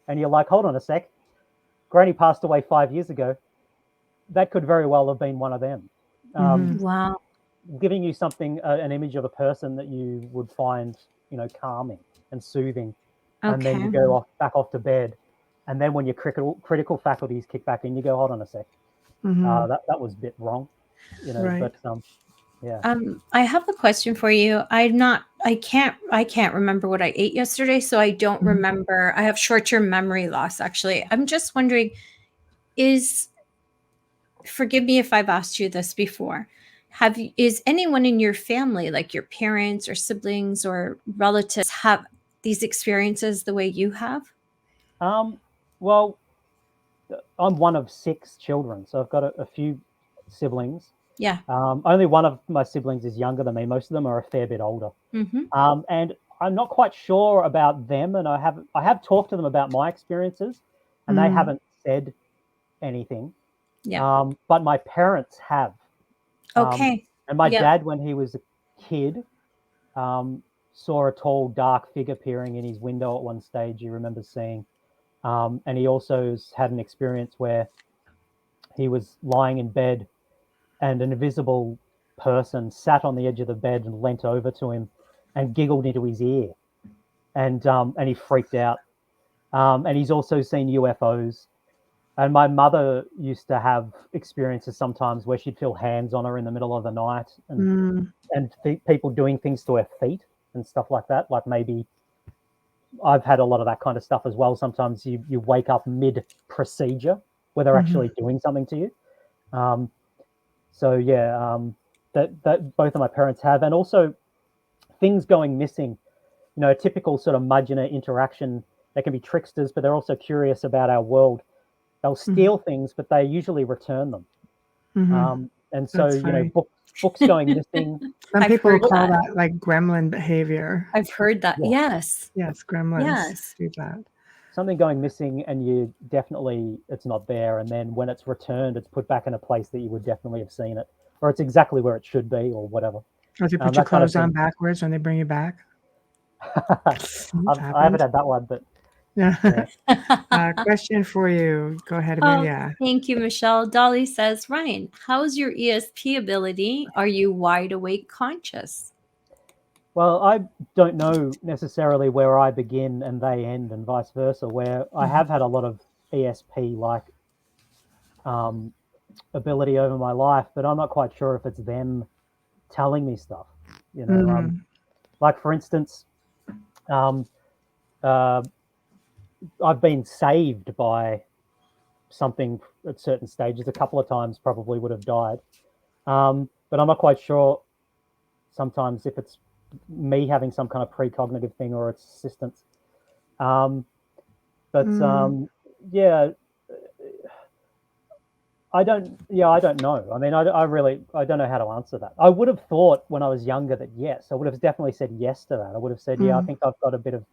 And you're like, "Hold on a sec. Granny passed away 5 years ago." That could very well have been one of them. Wow. Giving you something, an image of a person that you would find, you know, calming and soothing. And then you go back off to bed. And then when your critical faculties kick back in, you go, "Hold on a sec. That was a bit wrong." You know, Right. but yeah. I have a question for you. I can't remember what I ate yesterday, so I don't remember. I have short-term memory loss, actually. I'm just wondering, forgive me if I've asked you this before. Is anyone in your family, like your parents or siblings or relatives, have these experiences the way you have? Well, I'm one of 6 children, so I've got a few siblings. Yeah. Only one of my siblings is younger than me. Most of them are a fair bit older. And I'm not quite sure about them, and I have talked to them about my experiences, and they haven't said anything. Yeah. But my parents have. Okay. And my dad, when he was a kid, saw a tall, dark figure peering in his window at one stage. He remembers seeing, and he also had an experience where he was lying in bed, and an invisible person sat on the edge of the bed and leant over to him and giggled into his ear, and he freaked out. And he's also seen UFOs. And my mother used to have experiences sometimes where she'd feel hands on her in the middle of the night, and people doing things to her feet and stuff like that. Like maybe I've had a lot of that kind of stuff as well. Sometimes you wake up mid procedure where they're actually doing something to you. So yeah, that both of my parents have, and also things going missing. You know, a typical sort of Mudgeonor interaction. They can be tricksters, but they're also curious about our world. They'll steal things, but they usually return them. And so, That's you know, funny. books going missing. Some people heard call that. that like gremlin behavior. I've heard that. Yeah. Yes. Yes, gremlins Yes. do that. Something going missing, and it's not there. And then when it's returned, it's put back in a place that you would definitely have seen it, or it's exactly where it should be, or whatever. Or they put that your kind of clothes on thing. backwards when they bring you back. I haven't had that one, but Yeah. Question for you. Go ahead, Amelia. Thank you, Michelle. Dolly says, Ryan, how's your ESP ability? Are you wide awake conscious? Well, I don't know necessarily where I begin and they end, and vice versa, where I have had a lot of ESP like ability over my life, but I'm not quite sure if it's them telling me stuff. You know, like for instance, I've been saved by something at certain stages. A couple of times probably would have died, but I'm not quite sure sometimes if it's me having some kind of precognitive thing or it's assistance. Yeah, I don't know. I mean, I don't know how to answer that. I would have thought when I was younger that yes, I would have definitely said yes to that. I would have said, yeah, I think I've got a bit of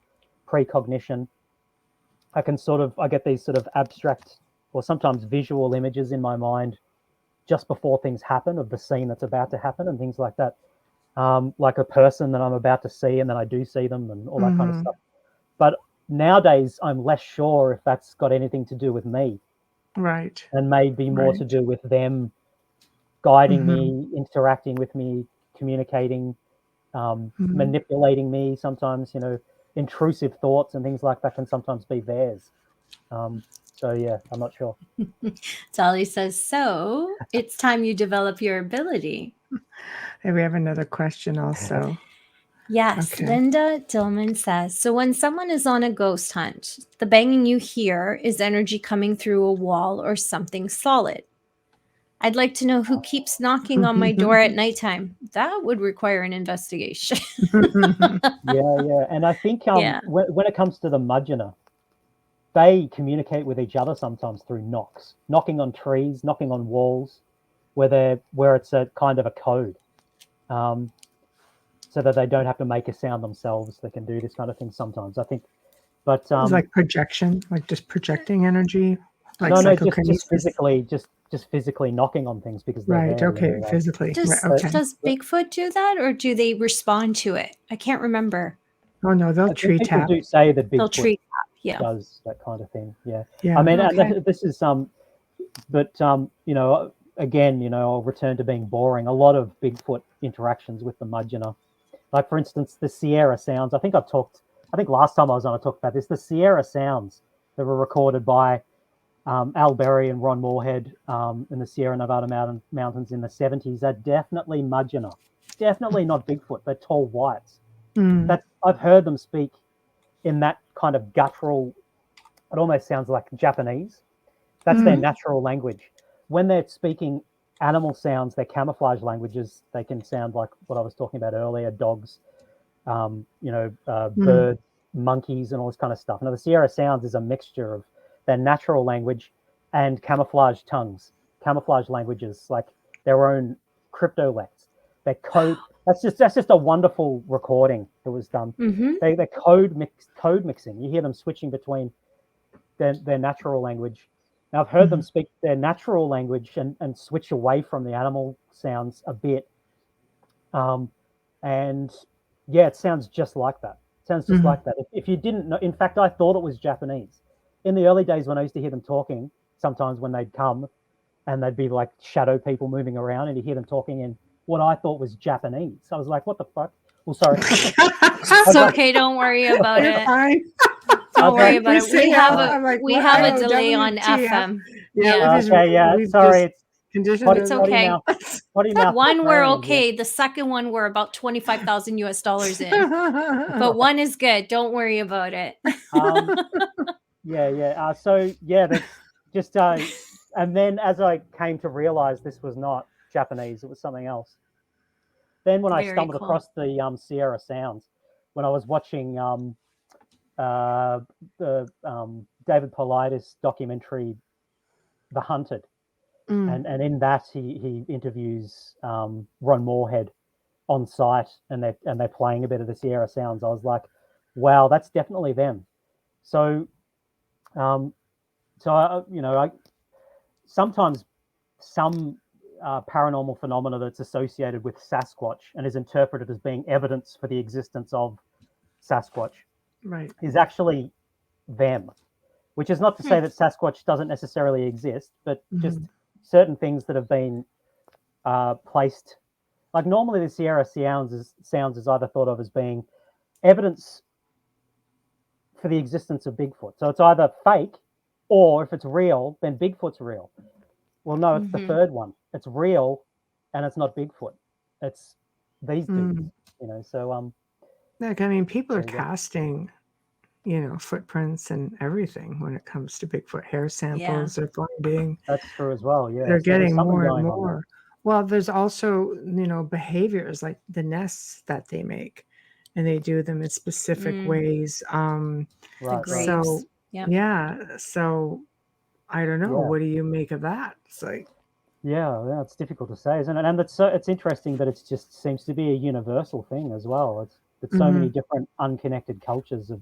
precognition. I get these sort of abstract or sometimes visual images in my mind just before things happen of the scene that's about to happen and things like that. Like a person that I'm about to see and then I do see them and all that kind of stuff. But nowadays, I'm less sure if that's got anything to do with me. Right. And maybe more to do with them guiding me, interacting with me, communicating, manipulating me. Sometimes, intrusive thoughts and things like that can sometimes be theirs. So yeah, I'm not sure. Sally says, so it's time you develop your ability. And we have another question also. Yes, Okay. Linda Dillman says, so when someone is on a ghost hunt, the banging you hear is energy coming through a wall or something solid. I'd like to know who keeps knocking on my door at nighttime. That would require an investigation. Yeah. And I think when it comes to the Mudgeonah, they communicate with each other sometimes through knocking on trees, knocking on walls, where it's a kind of a code. So that they don't have to make a sound themselves. They can do this kind of thing sometimes, I think. But it's like projection, like just projecting energy. Like no, just physically knocking on things because they're right. there, Okay, physically. Does Bigfoot do that, or do they respond to it? I can't remember. Oh no, they'll tree tap. People do say that They'll Bigfoot tree tap. Yeah, does that kind of thing. Yeah. Yeah. I mean, and this is but again, I'll return to being boring. A lot of Bigfoot interactions with the Mudgeonah. Like, for instance, the Sierra Sounds. I think last time I was on, I talked about this. The Sierra Sounds that were recorded by Al Berry and Ron Moorhead in the Sierra Nevada mountains in the 70s are definitely Mudgeonah. Definitely not Bigfoot. They're tall whites. I've heard them speak in that kind of guttural, it almost sounds like Japanese. That's their natural language. When they're speaking animal sounds, their camouflage languages, they can sound like what I was talking about earlier, dogs, birds, monkeys, and all this kind of stuff. Now, the Sierra Sounds is a mixture of their natural language and camouflage tongues, camouflage languages, like their own cryptolects. Their code. That's just a wonderful recording that was done. They're code mixing. You hear them switching between their natural language. Now, I've heard them speak their natural language and switch away from the animal sounds a bit. And yeah, it sounds just like that. Like that. If you didn't know, in fact, I thought it was Japanese. In the early days when I used to hear them talking, sometimes when they'd come and they'd be like shadow people moving around and you hear them talking in what I thought was Japanese. I was like, what the fuck? Well, sorry. It's okay. Don't worry about it. Fine. Don't worry about it. We have a delay on FM. Sorry. It's okay. One we're friend, okay. The second one we're about $25,000 US in, but one is good. Don't worry about it. So yeah, that's just and then as I came to realize this was not Japanese, it was something else. Then when I stumbled across the Sierra Sounds, when I was watching the David Paulides documentary, The Hunted, and in that he interviews Ron Moorhead on site, and they're playing a bit of the Sierra Sounds. I was like, wow, that's definitely them. So, sometimes some paranormal phenomena that's associated with Sasquatch and is interpreted as being evidence for the existence of Sasquatch, right, is actually them. Which is not to say that Sasquatch doesn't necessarily exist, but just certain things that have been placed. Like normally the Sierra Sounds is either thought of as being evidence for the existence of Bigfoot. So it's either fake, or if it's real, then Bigfoot's real. Well, no, it's the third one. It's real, and it's not Bigfoot. It's these dudes, So like, I mean, people are casting, footprints and everything when it comes to Bigfoot. Hair samples are finding. That's true as well. Yeah, they're getting more and more. Well, there's also behaviors like the nests that they make, and they do them in specific ways. Right. So yeah, so I don't know. Yeah. What do you make of that? It's like, yeah, it's difficult to say, isn't it? And it's interesting that it just seems to be a universal thing as well. It's that so many different unconnected cultures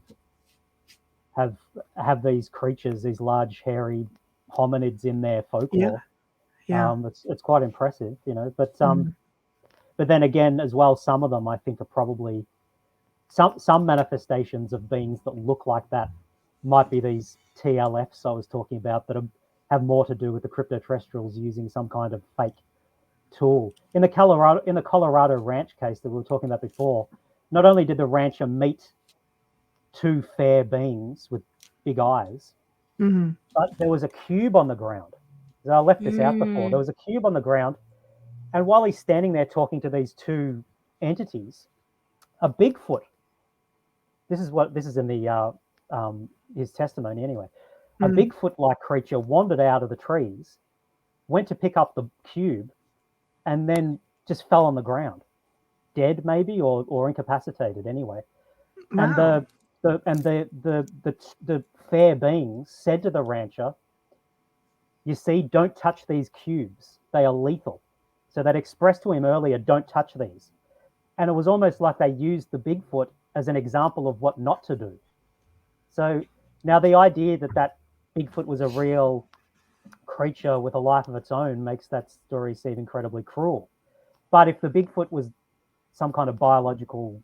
have these creatures, these large hairy hominids in their folklore. yeah. It's quite impressive, you know. But then again, as well, some of them I think are probably some manifestations of beings that look like that might be these TLFs I was talking about that have more to do with the crypto-terrestrials using some kind of fake tool. In the Colorado ranch case that we were talking about before, not only did the rancher meet two fair beings with big eyes, but there was a cube on the ground. I left this out before. There was a cube on the ground, and while he's standing there talking to these two entities, a Bigfoot. This is in the his testimony anyway. A Bigfoot-like creature wandered out of the trees, went to pick up the cube, and then just fell on the ground, dead maybe or incapacitated anyway. Wow. And the fair beings said to the rancher, "You see, don't touch these cubes. They are lethal." So they'd expressed to him earlier, "Don't touch these." And it was almost like they used the Bigfoot as an example of what not to do. So now the idea that Bigfoot was a real creature with a life of its own makes that story seem incredibly cruel. But if the Bigfoot was some kind of biological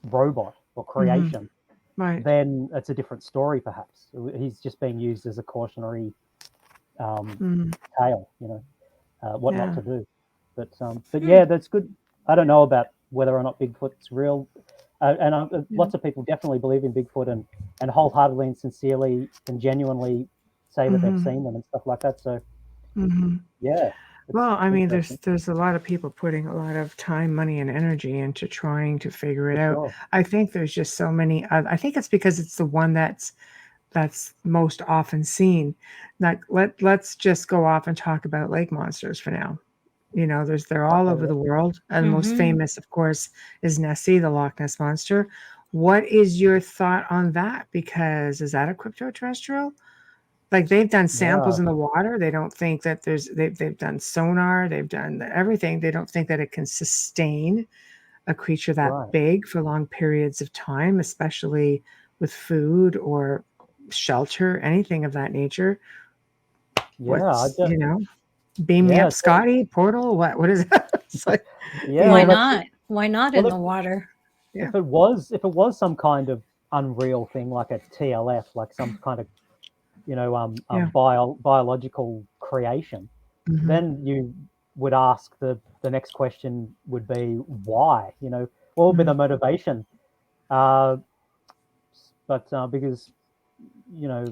robot or creation, Right. then it's a different story, perhaps. He's just being used as a cautionary tale, you know, what not to do. But yeah, that's good. I don't know about whether or not Bigfoot's real. Lots of people definitely believe in Bigfoot and wholeheartedly and sincerely and genuinely say that they've seen them and stuff like that. So, yeah. Well, I mean, there's a lot of people putting a lot of time, money, and energy into trying to figure it out. Sure. I think there's just so many. I think it's because it's the one that's most often seen. Like let's just go off and talk about lake monsters for now. You know, they're all over the world, and the most famous, of course, is Nessie, the Loch Ness monster. What is your thought on that? Because is that a crypto-terrestrial? Like they've done samples in the water. They don't think that they've done sonar. They've done everything. They don't think that it can sustain a creature that big for long periods of time, especially with food or shelter, anything of that nature. Yeah, You know, beam me up, Scotty. Portal. What is that? It's like, why not? Why not in the water? Yeah. If it was some kind of unreal thing like a TLF, like some kind of biological creation, then you would ask the next question would be why? You know, what would be the motivation? But because you know,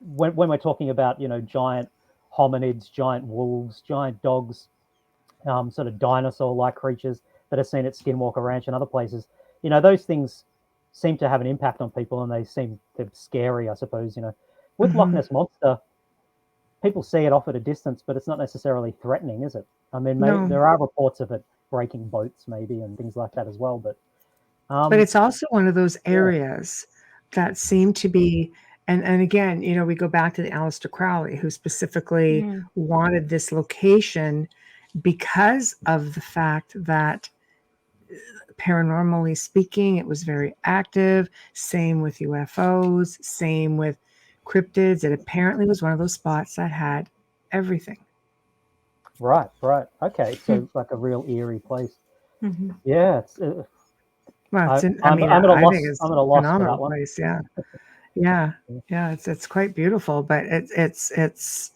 when we're talking about giant hominids, giant wolves, giant dogs, sort of dinosaur-like creatures that are seen at Skinwalker Ranch and other places, those things seem to have an impact on people, and they're scary, I suppose. With Loch Ness Monster, people see it off at a distance, but it's not necessarily threatening, is it? I mean, there are reports of it breaking boats, maybe, and things like that as well. But it's also one of those areas that seem to be, and again, we go back to the Aleister Crowley, who specifically wanted this location because of the fact that, paranormally speaking, it was very active. Same with UFOs, same with cryptids. It apparently was one of those spots that had everything. Right. Okay, so it's like a real eerie place. Yeah, it's. Well, I'm at a loss. I'm at a loss for that one. Place, yeah. It's quite beautiful, but it's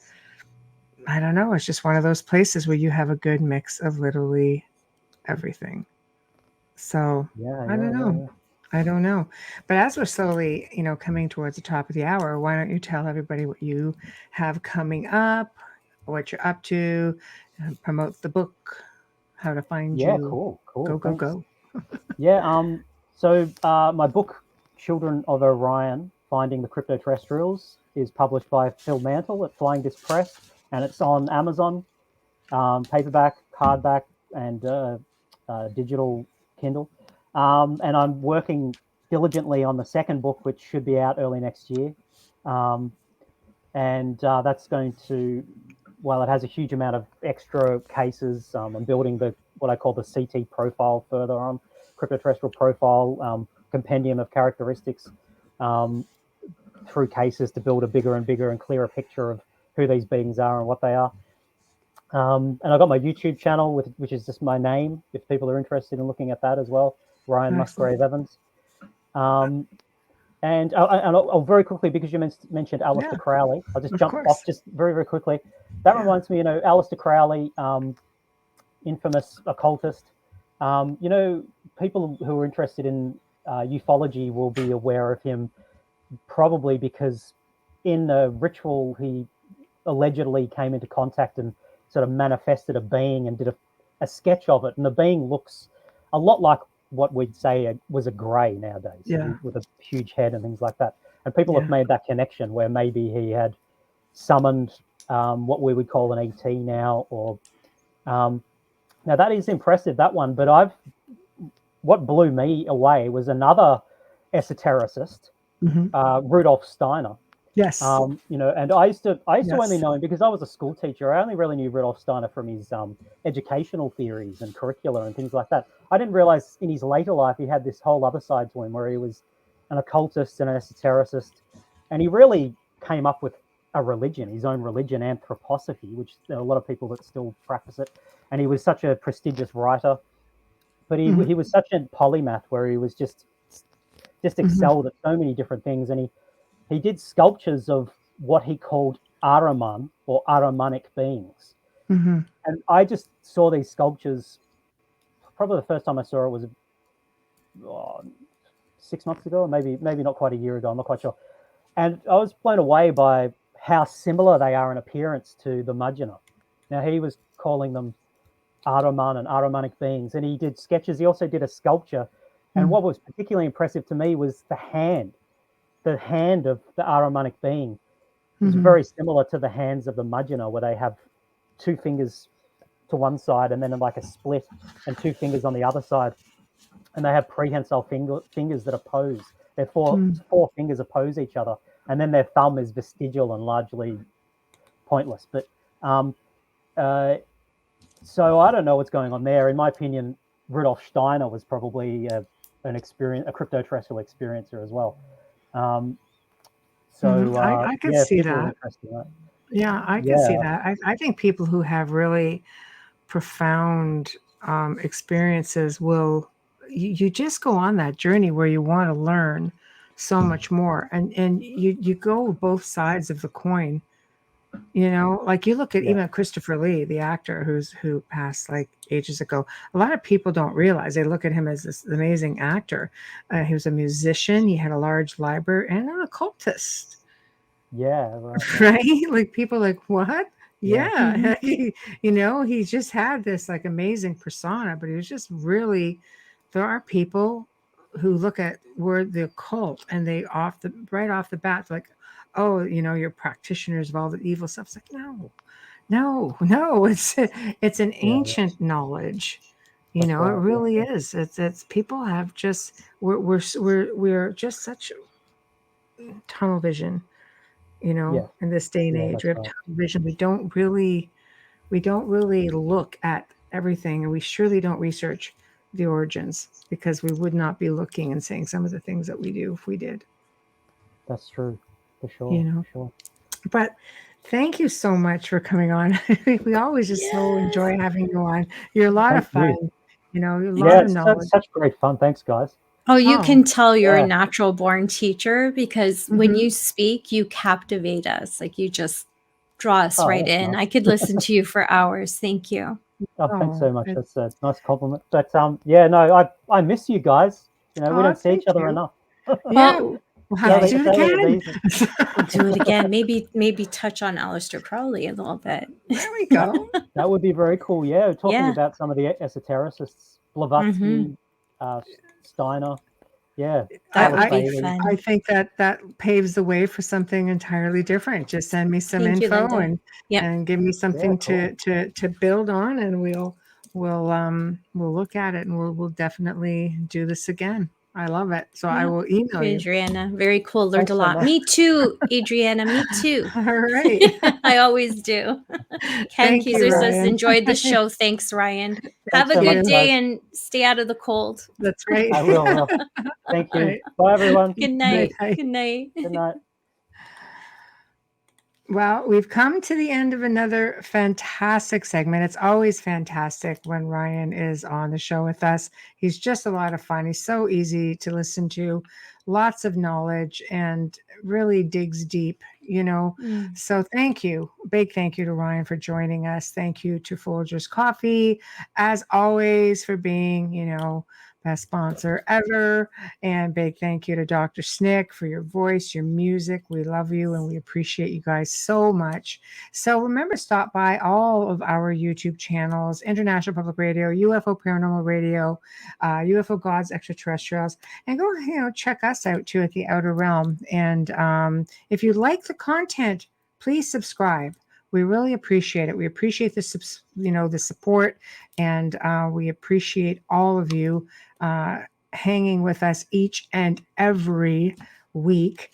I don't know. It's just one of those places where you have a good mix of literally everything. So I don't know. I don't know. But as we're slowly, coming towards the top of the hour, why don't you tell everybody what you have coming up, what you're up to, promote the book, how to find you. Yeah, cool. Go. Yeah. So my book, Children of Orion: Finding the Crypto-Terrestrials, is published by Phil Mantle at Flying Disc Press, and it's on Amazon, paperback, hardback, and digital Kindle. And I'm working diligently on the second book, which should be out early next year. and that's going to, well, it has a huge amount of extra cases. I'm building what I call the CT profile further on, Crypto-Terrestrial profile, compendium of characteristics through cases to build a bigger and bigger and clearer picture of who these beings are and what they are. And I've got my YouTube channel, which is just my name, if people are interested in looking at that as well, Ryan Musgrave Evans. And I'll very quickly, because you mentioned Aleister Crowley, I'll just jump off just very, very quickly. That reminds me, Aleister Crowley, infamous occultist. People who are interested in ufology will be aware of him, probably because in a ritual he allegedly came into contact and sort of manifested a being and did a sketch of it, and the being looks a lot like what we'd say was a grey nowadays, with a huge head and things like that. And people have made that connection where maybe he had summoned what we would call an ET now, or now that is impressive, that one. But what blew me away was another esotericist, Rudolf Steiner. Yes. And I used to only know him because I was a school teacher. I only really knew Rudolf Steiner from his educational theories and curricula and things like that. I didn't realize in his later life he had this whole other side to him where he was an occultist and an esotericist, and he really came up with a religion, his own religion, anthroposophy, which there are a lot of people that still practice it. And he was such a prestigious writer, but he was such a polymath where he was just excelled at so many different things, and he did sculptures of what he called Ahriman or Ahrimanic beings. And I just saw these sculptures, probably the first time I saw it was 6 months ago, or maybe not quite a year ago, I'm not quite sure. And I was blown away by how similar they are in appearance to the Majina. Now, he was calling them Ahriman and Ahrimanic beings, and he did sketches. He also did a sculpture. And what was particularly impressive to me was the hand. The hand of the Ahrimanic being is very similar to the hands of the Majina, where they have 2 fingers to one side and then like a split, and 2 fingers on the other side. And they have prehensile fingers that oppose. Their four fingers oppose each other, and then their thumb is vestigial and largely pointless. But so I don't know what's going on there. In my opinion, Rudolf Steiner was probably a crypto-terrestrial experiencer as well. I could see that. Yeah, I can see that. I think people who have really profound experiences will, you just go on that journey where you want to learn so much more, and you go both sides of the coin. Like you look at even Christopher Lee, the actor who passed like ages ago. A lot of people don't realize, they look at him as this amazing actor. He was a musician. He had a large library and an occultist. Yeah. Right. Right? Like people like, what? Yeah. He just had this like amazing persona, but he was just really, there are people who look at the occult and they right off the bat, like, oh, you're practitioners of all the evil stuff. It's like, no, it's an ancient knowledge. It really is. It's people have just, we're just such tunnel vision, in this day and age. We have tunnel vision. We don't really look at everything, and we surely don't research the origins, because we would not be looking and saying some of the things that we do if we did. That's true. For sure. Sure. But thank you so much for coming on. We always just so enjoy having you on. You're a lot of fun. You're a lot of knowledge. Such great fun. Thanks, guys. Oh, you can tell you're a natural born teacher, because when you speak, you captivate us. Like you just draw us right in. Nice. I could listen to you for hours. Thank you. Thanks so much. That's a nice compliment. But I miss you guys. We don't see each other enough. We'll have to do it again. Do it again. Maybe touch on Aleister Crowley a little bit. There we go. That would be very cool. Yeah, talking about some of the esotericists, Blavatsky, Steiner. Yeah, I think that paves the way for something entirely different. Just send me some info and give me something to build on, and we'll look at it, and we'll definitely do this again. I love it. So I will email you. Adriana. Very cool. Learned Thanks a so lot. much. Me too, Adriana. Me too. All right. I always do. Ken Thank you, Keiser says, Ryan. enjoyed the show. Thanks, Ryan. Have Thanks a so good much, day guys. and stay out of the cold. That's right. I will. Thank you. Right. Bye, everyone. Good night. Night. Good night. Good night. Well, we've come to the end of another fantastic segment. It's always fantastic when Ryan is on the show with us. He's just a lot of fun. He's so easy to listen to, lots of knowledge, and really digs deep, you know. So thank you. Big thank you to Ryan for joining us. Thank you to Folgers Coffee, as always, for being, you know, best sponsor ever. And big thank you to Dr. Snick for your voice, your music. We love you and we appreciate you guys so much. So remember, stop by all of our YouTube channels, International Public Radio, UFO Paranormal Radio, UFO Gods, Extraterrestrials, and go, you know, check us out too at the Outer Realm. And if you like the content, please subscribe. We really appreciate it. We appreciate the, you know, the support, and we appreciate all of you hanging with us each and every week.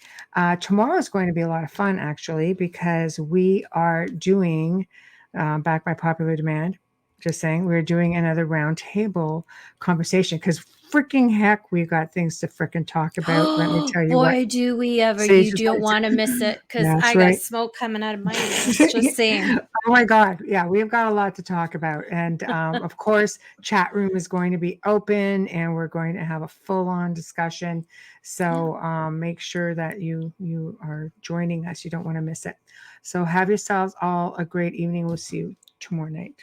Tomorrow is going to be a lot of fun, actually, because we are doing, back by popular demand, just saying, we're doing another roundtable conversation because freaking heck, we've got things to freaking talk about. Let me tell you Boy, what. do we ever. See, You don't want to miss it because That's I right. got smoke coming out of my ears. Just saying. Oh my God. Yeah, we've got a lot to talk about. And of course, chat room is going to be open and we're going to have a full-on discussion. So make sure that you are joining us. You don't want to miss it. So have yourselves all a great evening. We'll see you tomorrow night.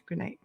Good night.